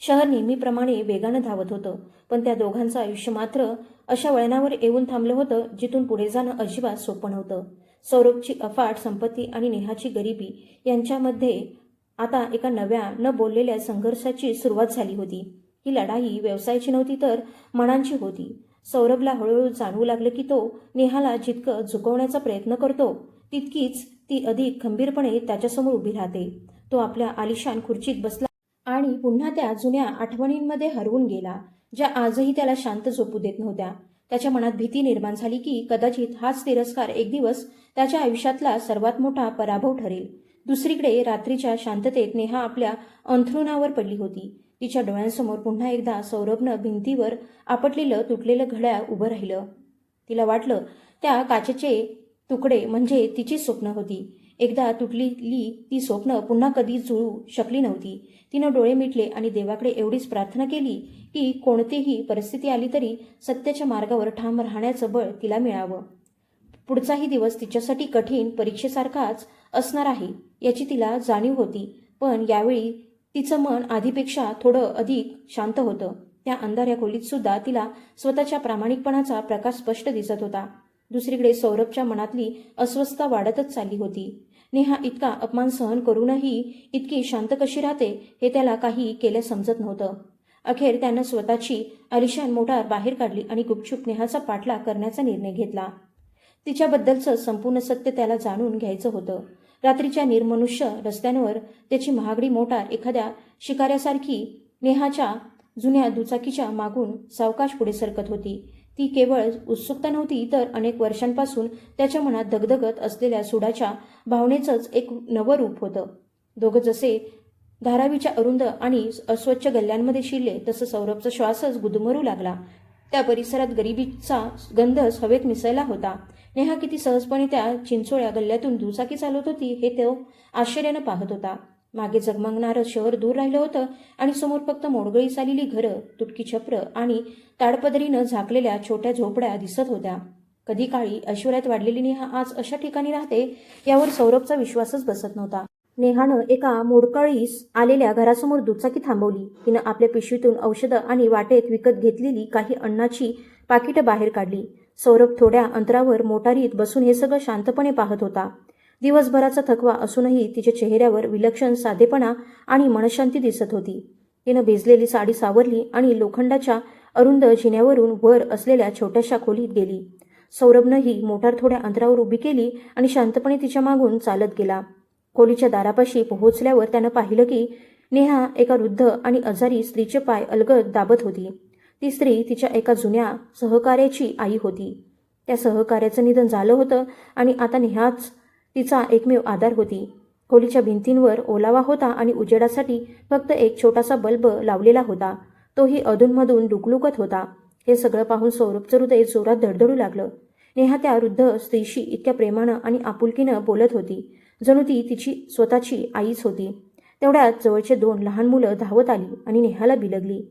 शहर नेहमीप्रमाणे वेगानं धावत होतं, पण त्या दोघांचं आयुष्य मात्र अशा वळणावर येऊन थांबलं होतं जिथून पुढे जाणं अजिबात सोपं नव्हतं. सौरभची अफाट संपत्ती आणि नेहाची गरिबी यांच्यामध्ये आता एका नव्या न बोललेल्या संघर्षाची सुरुवात झाली होती. ही लढाई व्यवसायाची नव्हती तर मनांची होती. सौरभला हळूहळू जाणवू लागलं की तो नेहाला जितकं झुकवण्याचा प्रयत्न करतो, तितकीच ती अधिक खंबीरपणे त्याच्यासमोर उभी राहते. तो आपल्या आलिशान खुर्चीत बसला आणि पुन्हा त्या जुन्या आठवणींमध्ये हरवून गेला, ज्या आजही त्याला शांत झोपू देत नव्हत्या. त्याच्या मनात भीती निर्माण झाली की कदाचित हाच तिरस्कार एक दिवस त्याच्या आयुष्यातला सर्वात मोठा पराभव ठरेल. दुसरीकडे रात्रीच्या शांततेत नेहा आपल्या अंथरुणावर पडली होती. तिच्या डोळ्यांसमोर पुन्हा एकदा सौरभनं भिंतीवर आपटलेलं तुटलेलं घड्याळ उभं राहिलं. तिला वाटलं त्या काचेचे तुकडे म्हणजे तिची स्वप्न होती. एकदा तुटलेली ती स्वप्न पुन्हा कधी जुळू शकली नव्हती. तिनं डोळे मिटले आणि देवाकडे एवढीच प्रार्थना केली की कोणतीही परिस्थिती आली तरी सत्याच्या मार्गावर ठाम राहण्याचं बळ तिला मिळावं. पुढचाही दिवस तिच्यासाठी कठीण परीक्षेसारखाच असणार आहे याची तिला जाणीव होती. पण यावेळी तिचं मन आधीपेक्षा थोडं अधिक शांत होतं. त्या अंधाऱ्या खोलीत सुद्धा तिला स्वतःच्या प्रामाणिकपणाचा प्रकाश स्पष्ट दिसत होता. दुसरीकडे सौरभच्या मनातली अस्वस्थता वाढतच चालली होती. नेहा इतका अपमान सहन करूनही इतकी शांत कशी राहते हे त्याला काही केल्या समजत नव्हतं. अखेर त्यानं स्वतःची आलिशान मोटार बाहेर काढली आणि गुपचूप नेहाचा पाठलाग करण्याचा निर्णय घेतला. तिच्याबद्दलचं संपूर्ण सत्य त्याला जाणून घ्यायचं होतं. रात्रीच्या निर्मनुष्य रस्त्यांवर त्याची महागडी मोटार एखाद्या शिकाऱ्यासारखी नेहाच्या जुन्या दुचाकीच्या मागून सावकाश पुढे सरकत होती. ती केवळ उत्सुकता नव्हती तर अनेक वर्षांपासून त्याच्या मनात दगदगत असलेल्या सुडाच्या भावनेचंच एक नवं रूप होतं. दोघं जसे धारावीच्या अरुंद आणि अस्वच्छ गल्ल्यांमध्ये शिरले तसं सौरभचा श्वासच गुदमरू लागला. त्या परिसरात गरिबीचा गंधच हवेत मिसळला होता. नेहा किती सहजपणे त्या चिंचोळ्या गल्ल्यातून दुचाकी चालवत होती हे तो आश्चर्यानं पाहत होता. मागे जगमगणारं शहर दूर राहिलं होतं आणि समोर फक्त मोडगळी चाललेली घरं, तुटकी छपरं आणि ताडपदरीनं झाकलेल्या छोट्या झोपड्या दिसत होत्या. कधी काळी ऐश्वर्यात वाढलेली नेहा आज अशा ठिकाणी राहते यावर सौरभचा विश्वासच बसत नव्हता. नेहानं एका मोडकळीस आलेल्या घरासमोर दुचाकी थांबवली. तिनं आपल्या पिशवीतून औषधं आणि वाटेत विकत घेतलेली काही अन्नाची पाकिटं बाहेर काढली. सौरभ थोड्या अंतरावर मोटारीत बसून हे सगळं शांतपणे पाहत होता. दिवसभराचा थकवा असूनही तिच्या चेहऱ्यावर विलक्षण साधेपणा आणि मनशांती दिसत होती. तिनं भिजलेली साडी सावरली आणि लोखंडाच्या अरुंद जिन्यावरून वर असलेल्या छोट्याशा खोलीत गेली. सौरभनंही मोटार थोड्या अंतरावर उभी केली आणि शांतपणे तिच्या मागून चालत गेला. खोलीच्या दारापाशी पोहोचल्यावर त्यानं पाहिलं की नेहा एका वृद्ध आणि आजारी स्त्रीचे पाय अलगद दाबत होती. ती स्त्री तिच्या एका जुन्या सहकार्याची आई होती. त्या सहकार्याचं निधन झालं होतं आणि आता नेहाच तिचा एकमेव आधार होती. खोलीच्या भिंतींवर ओलावा होता आणि उजेडासाठी फक्त एक छोटासा बल्ब लावलेला होता. तोही अधूनमधून लुकलुकत होता. हे सगळं पाहून सौरभचं हृदय जोरात धडधडू लागलं. नेहा त्या वृद्ध स्त्रीशी इतक्या प्रेमानं आणि आपुलकीनं बोलत होती जणू ती तिची स्वतःची आईच होती. तेवढ्यात जवळचे 2 लहान मुलं धावत आली आणि नेहाला बिलगली.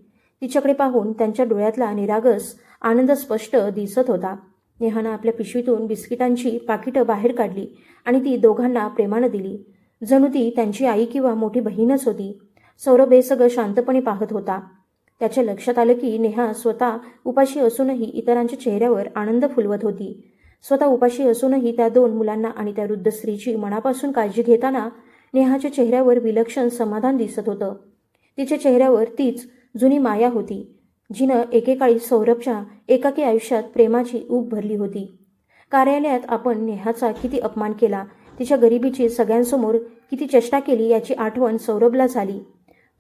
तिच्याकडे पाहून त्यांच्या डोळ्यातला निरागस आनंद स्पष्ट दिसत होता. नेहानं आपल्या पिशवीतून बिस्किटांची पाकिटं बाहेर काढली आणि ती दोघांना प्रेमानं दिली. जणू ती त्यांची आई किंवा मोठी बहीणच होती. सौरभ हे सगळं शांतपणे पाहत होता. त्याच्या लक्षात आलं की नेहा स्वतः उपाशी असूनही इतरांच्या चेहऱ्यावर आनंद फुलवत होती. स्वतः उपाशी असूनही त्या 2 मुलांना आणि त्या वृद्ध स्त्रीची मनापासून काळजी घेताना नेहाच्या चेहऱ्यावर विलक्षण समाधान दिसत होतं. तिच्या चेहऱ्यावर तीच जुनी माया होती जिनं एकेकाळी सौरभच्या एकाकी आयुष्यात प्रेमाची ऊब भरली होती. कार्यालयात आपण नेहाचा किती अपमान केला, तिच्या गरिबीची सगळ्यांसमोर किती चेष्टा केली याची आठवण सौरभला झाली.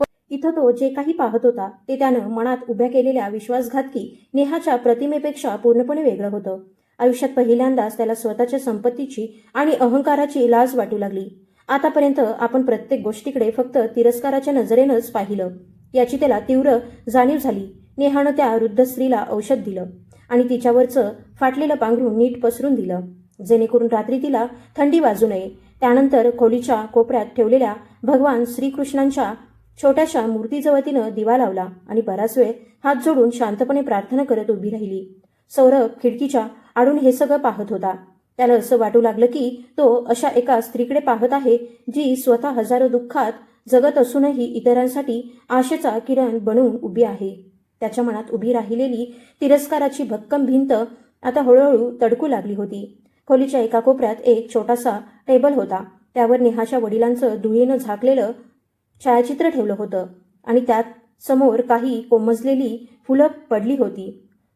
पण इथं तो जे काही पाहत होता ते त्यानं मनात उभ्या केलेल्या विश्वासघातकी नेहाच्या प्रतिमेपेक्षा पूर्णपणे वेगळं होतं. आयुष्यात पहिल्यांदाच त्याला स्वतःच्या संपत्तीची आणि अहंकाराची लाज वाटू लागली. आतापर्यंत आपण प्रत्येक गोष्टीकडे फक्त तिरस्काराच्या नजरेनंच पाहिलं याची त्याला तीव्र जाणीव झाली. नेहानं त्या वृद्ध स्त्रीला औषध दिलं आणि तिच्यावरचं फाटलेलं पांघरूण नीट पसरून दिलं जेणेकरून रात्री तिला थंडी वाजू नये. त्यानंतर खोलीच्या कोपऱ्यात ठेवलेल्या भगवान श्रीकृष्णांच्या छोट्याशा मूर्तीजवळ तिनं दिवा लावला आणि बराच वेळ हात जोडून शांतपणे प्रार्थना करत उभी राहिली. सौरभ खिडकीच्या आडून हे सगळं पाहत होता. त्याला असं वाटू लागलं की तो अशा एका स्त्रीकडे पाहत आहे जी स्वतः हजारो दुःखात जगत असूनही इतरांसाठी आशेचा किरण बनवून उभी आहे. त्याच्या मनात उभी राहिलेली तिरस्काराची भक्कम भिंत आता हळूहळू तडकू लागली होती. खोलीच्या एका कोपऱ्यात एक छोटासा टेबल होता. त्यावर नेहाच्या वडिलांचं धुळीनं झाकलेलं छायाचित्र ठेवलं होतं आणि त्यात समोर काही कोमजलेली फुलं पडली होती.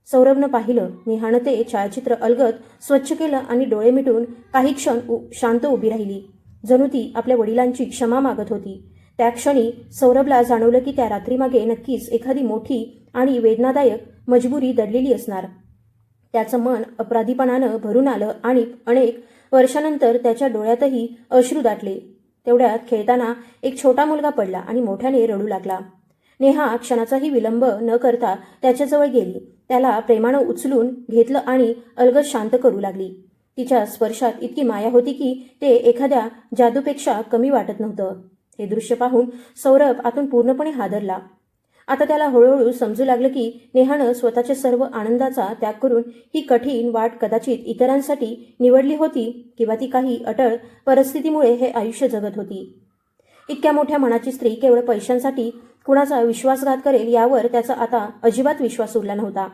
सौरभनं पाहिलं. नेहानं ते छायाचित्र अलगद स्वच्छ केलं आणि डोळे मिटून काही क्षण शांत उभी राहिली जणू ती आपल्या वडिलांची क्षमा मागत होती. त्या क्षणी सौरभला जाणवलं की त्या रात्रीमागे नक्कीच एखादी मोठी आणि वेदनादायक मजबुरी दडलेली असणार. त्याचं मन अपराधीपणानं भरून आलं आणि अनेक वर्षानंतर त्याच्या डोळ्यातही अश्रू दाटले. तेवढ्यात खेळताना एक छोटा मुलगा पडला आणि मोठ्याने रडू लागला. नेहा क्षणाचाही विलंब न करता त्याच्याजवळ गेली. त्याला प्रेमानं उचलून घेतलं आणि अलगद शांत करू लागली. तिच्या स्पर्शात इतकी माया होती की ते एखाद्या जादूपेक्षा कमी वाटत नव्हतं. हे दृश्य पाहून सौरभ आतून पूर्णपणे हादरला. आता त्याला हळूहळू समजू लागलं की नेहानं स्वतःच्या सर्व आनंदाचा त्याग करून ही कठीण वाट कदाचित इतरांसाठी निवडली होती किंवा ती काही अटळ परिस्थितीमुळे हे आयुष्य जगत होती. इतक्या मोठ्या मनाची स्त्री केवळ पैशांसाठी कुणाचा विश्वासघात करेल यावर त्याचा आता अजिबात विश्वास उरला नव्हता.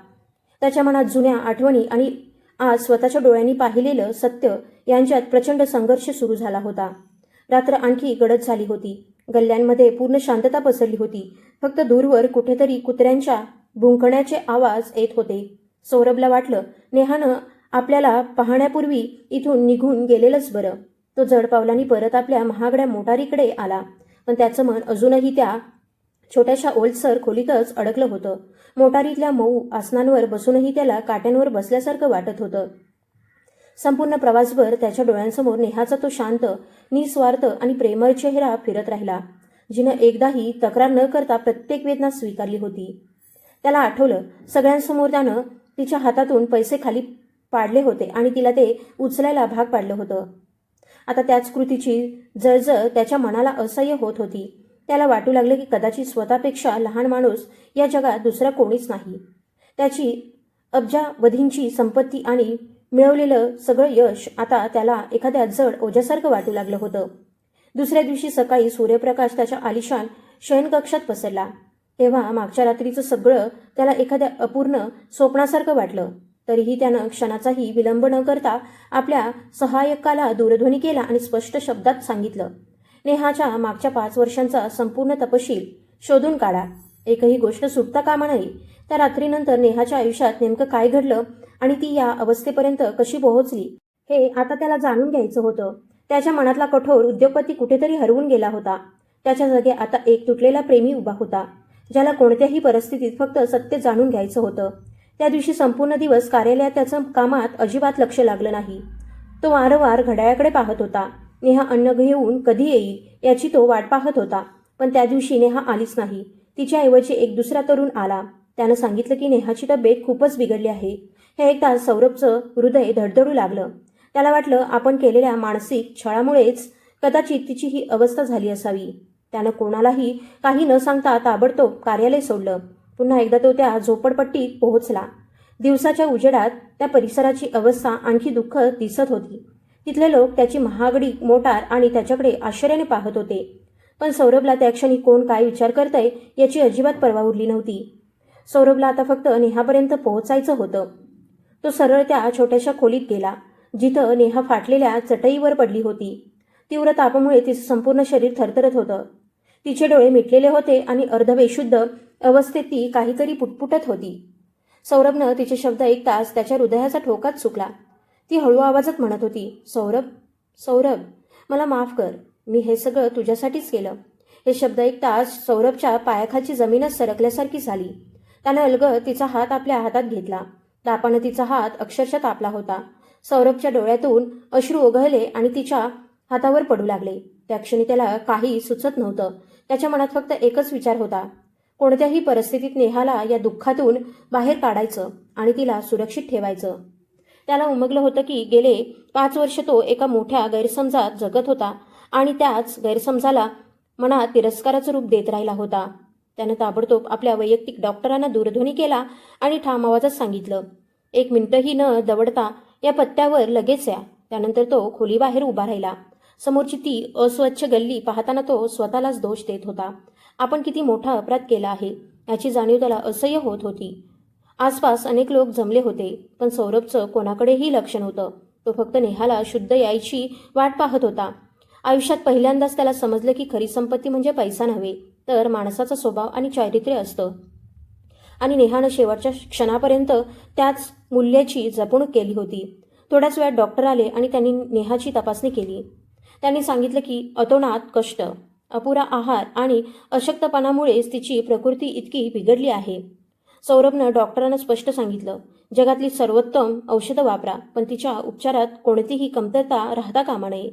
त्याच्या मनात जुन्या आठवणी आणि आज स्वतःच्या डोळ्यांनी पाहिलेलं सत्य यांच्यात प्रचंड संघर्ष सुरू झाला होता. रात्र आणखी गडद झाली होती. गल्ल्यांमध्ये पूर्ण शांतता पसरली होती. फक्त दूरवर कुठेतरी कुत्र्यांच्या भुंकण्याचे आवाज येत होते. सौरभला वाटलं नेहानं आपल्याला पाहण्यापूर्वी इथून निघून गेलेलंच बरं. तो जड पावलांनी परत आपल्या महागड्या मोटारीकडे आला, पण त्याचं मन अजूनही त्या छोट्याशा ओलसर खोलीतच अडकलं होतं. मोटारीतल्या मऊ आसनांवर बसूनही त्याला काट्यांवर बसल्यासारखं वाटत होतं. संपूर्ण प्रवासभर त्याच्या डोळ्यांसमोर नेहाचा तो शांत, निस्वार्थ आणि प्रेमळ चेहरा फिरत राहिला, जिनं एकदाही तक्रार न करता प्रत्येक वेदना स्वीकारली होती. त्याला आठवलं सगळ्यांसमोर त्यानं तिच्या हातातून पैसे खाली पाडले होते आणि तिला ते उचलायला भाग पाडलं होतं. आता त्याच कृतीची जळजळ त्याच्या मनाला असह्य होत होती. त्याला वाटू लागलं की कदाचित स्वतःपेक्षा लहान माणूस या जगात दुसरा कोणीच नाही. त्याची अब्जावधींची संपत्ती आणि मिळवलेलं सगळं यश आता त्याला एखाद्या जड ओझ्यासारखं वाटू लागलं होतं. दुसऱ्या दिवशी सकाळी सूर्यप्रकाश त्याच्या आलिशान शयनकक्षात पसरला तेव्हा मागच्या रात्रीचं सगळं त्याला एखाद्या अपूर्ण स्वप्नासारखं वाटलं. तरीही त्यानं क्षणाचाही विलंब न करता आपल्या सहाय्यकाला दूरध्वनी केला आणि स्पष्ट शब्दात सांगितलं, नेहाच्या मागच्या 5 वर्षांचा संपूर्ण तपशील शोधून काढा. एकही गोष्ट सुटता कामा नये. त्या रात्रीनंतर नेहाच्या आयुष्यात नेमकं काय घडलं आणि ती या अवस्थेपर्यंत कशी पोहोचली हे आता त्याला जाणून घ्यायचं होतं. त्याच्या मनातला कठोर उद्योगपती कुठेतरी हरवून गेला होता. त्याच्या जागी आता एक तुटलेला प्रेमी उभा होता, ज्याला कोणत्याही परिस्थितीत फक्त सत्य जाणून घ्यायचं होतं. त्या दिवशी संपूर्ण दिवस कार्यालयात त्याचं कामात अजिबात लक्ष लागलं नाही. तो वारंवार घड्याळाकडे पाहत होता. नेहा अन्न घेऊन कधी येईल याची तो वाट पाहत होता, पण त्या दिवशी नेहा आलीच नाही. तिच्याऐवजी एक दुसरा तरुण आला. त्यानं सांगितलं की नेहाची तब्येत खूपच बिघडली आहे. हे ऐकता सौरभचं हृदय धडधडू लागलं. त्याला वाटलं आपण केलेल्या मानसिक छळामुळेच कदाचित तिची ही अवस्था झाली असावी. त्यानं कोणालाही काही न सांगता ताबडतोब कार्यालय सोडलं. पुन्हा एकदा तो त्या झोपडपट्टीत पोहोचला. दिवसाच्या उजेडात त्या परिसराची अवस्था आणखी दुःखद दिसत होती. तिथले लोक त्याची महागडी मोटार आणि त्याच्याकडे आश्चर्याने पाहत होते, पण सौरभला त्या क्षणी कोण काय विचार करतंय याची अजिबात पर्वा उरली नव्हती. सौरभला आता फक्त नेहापर्यंत पोहोचायचं होतं. तो सरळ त्या छोट्याशा खोलीत गेला, जिथं नेहा फाटलेल्या चटईवर पडली होती. तीव्र तापामुळे तिचं संपूर्ण शरीर थरथरत होतं. तिचे डोळे मिटलेले होते आणि अर्धबेशुद्ध अवस्थेत ती काहीतरी पुटपुटत होती. सौरभनं तिचे शब्द ऐकताच त्याच्या हृदयाचा ठोकाच चुकला. ती हळू आवाजात म्हणत होती, सौरभ, सौरभ, मला माफ कर. मी हे सगळं तुझ्यासाठीच केलं. हे शब्द ऐकताच सौरभच्या पायाखालची जमीनच सरकल्यासारखी झाली. त्यानं अलगद तिचा हात आपल्या हातात घेतला. तापानं तिचा हात अक्षरशः तापला होता. सौरभच्या डोळ्यातून अश्रू ओघळले आणि तिच्या हातावर पडू लागले. त्या क्षणी त्याला काही सुचत नव्हतं. त्याच्या मनात फक्त एकच विचार होता, कोणत्याही परिस्थितीत नेहाला या दुःखातून बाहेर काढायचं आणि तिला सुरक्षित ठेवायचं. त्याला उमगलं होतं की गेले 5 वर्ष तो एका मोठ्या गैरसमजात जगत होता आणि त्याच गैरसमजाला मनात तिरस्काराचं रूप देत राहिला होता. त्यानं ताबडतोब आपल्या वैयक्तिक डॉक्टरांना दूरध्वनी केला आणि ठाम आवाजात सांगितलं, 1 मिनिटही न दवडता या पत्त्यावर लगेच या. त्यानंतर तो खोलीबाहेर उभा राहिला. समोरची ती अस्वच्छ गल्ली पाहताना तो स्वतःलाच दोष देत होता. आपण किती मोठा अपराध केला आहे याची जाणीव त्याला असह्य होत होती. आसपास अनेक लोक जमले होते, पण सौरभचं कोणाकडेही लक्ष नव्हतं. तो फक्त नेहाला शुद्ध यायची वाट पाहत होता. आयुष्यात पहिल्यांदाच त्याला समजलं की खरी संपत्ती म्हणजे पैसा नव्हे, तर माणसाचा स्वभाव आणि चारित्र्य असतं. आणि नेहानं शेवटच्या क्षणापर्यंत त्याच मूल्याची जपणूक केली होती. थोड्याच वेळात डॉक्टर आले आणि त्यांनी नेहाची तपासणी केली. त्यांनी सांगितलं की अतोनात कष्ट, अपुरा आहार आणि अशक्तपणामुळेच तिची प्रकृती इतकी बिघडली आहे. सौरभनं डॉक्टरांना स्पष्ट सांगितलं, जगातली सर्वोत्तम औषधं वापरा, पण तिच्या उपचारात कोणतीही कमतरता राहता कामा नये.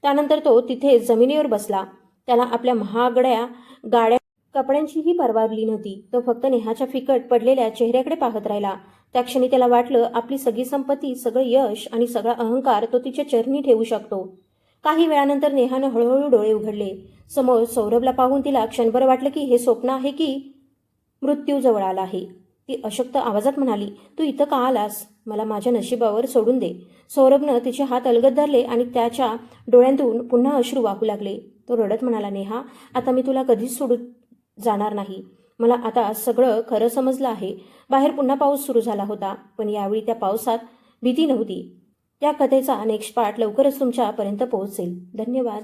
त्यानंतर तो तिथे जमिनीवर बसला. त्याला आपल्या महागड्या गाड्या कपड्यांचीही परवानगी नव्हती. तो फक्त नेहाच्या फिकट पडलेल्या चेहऱ्याकडे पाहत राहिला. त्या क्षणी त्याला वाटलं आपली सगळी संपत्ती, सगळं यश आणि सगळा अहंकार तो तिच्या चरणी ठेवू शकतो. काही वेळानंतर नेहानं हळूहळू डोळे उघडले. समोर सौरभला पाहून तिला क्षणभर वाटलं की हे स्वप्न आहे की मृत्यू जवळ आला आहे. ती अशक्त आवाजात म्हणाली, "तू इथं का आलास? मला माझ्या नशिबावर सोडून दे." सौरभनं तिचे हात अलगद धरले आणि त्याच्या डोळ्यांतून पुन्हा अश्रू वाहू लागले. तो रडत म्हणाला, "नेहा, आता मी तुला कधीच सोडून जाणार नाही. मला आता सगळं खरं समजलं आहे." बाहेर पुन्हा पाऊस सुरू झाला होता, पण यावेळी त्या पावसात भीती नव्हती. या कथेचा नेक्स्ट पार्ट लवकरच तुमच्यापर्यंत पोहोचेल. धन्यवाद.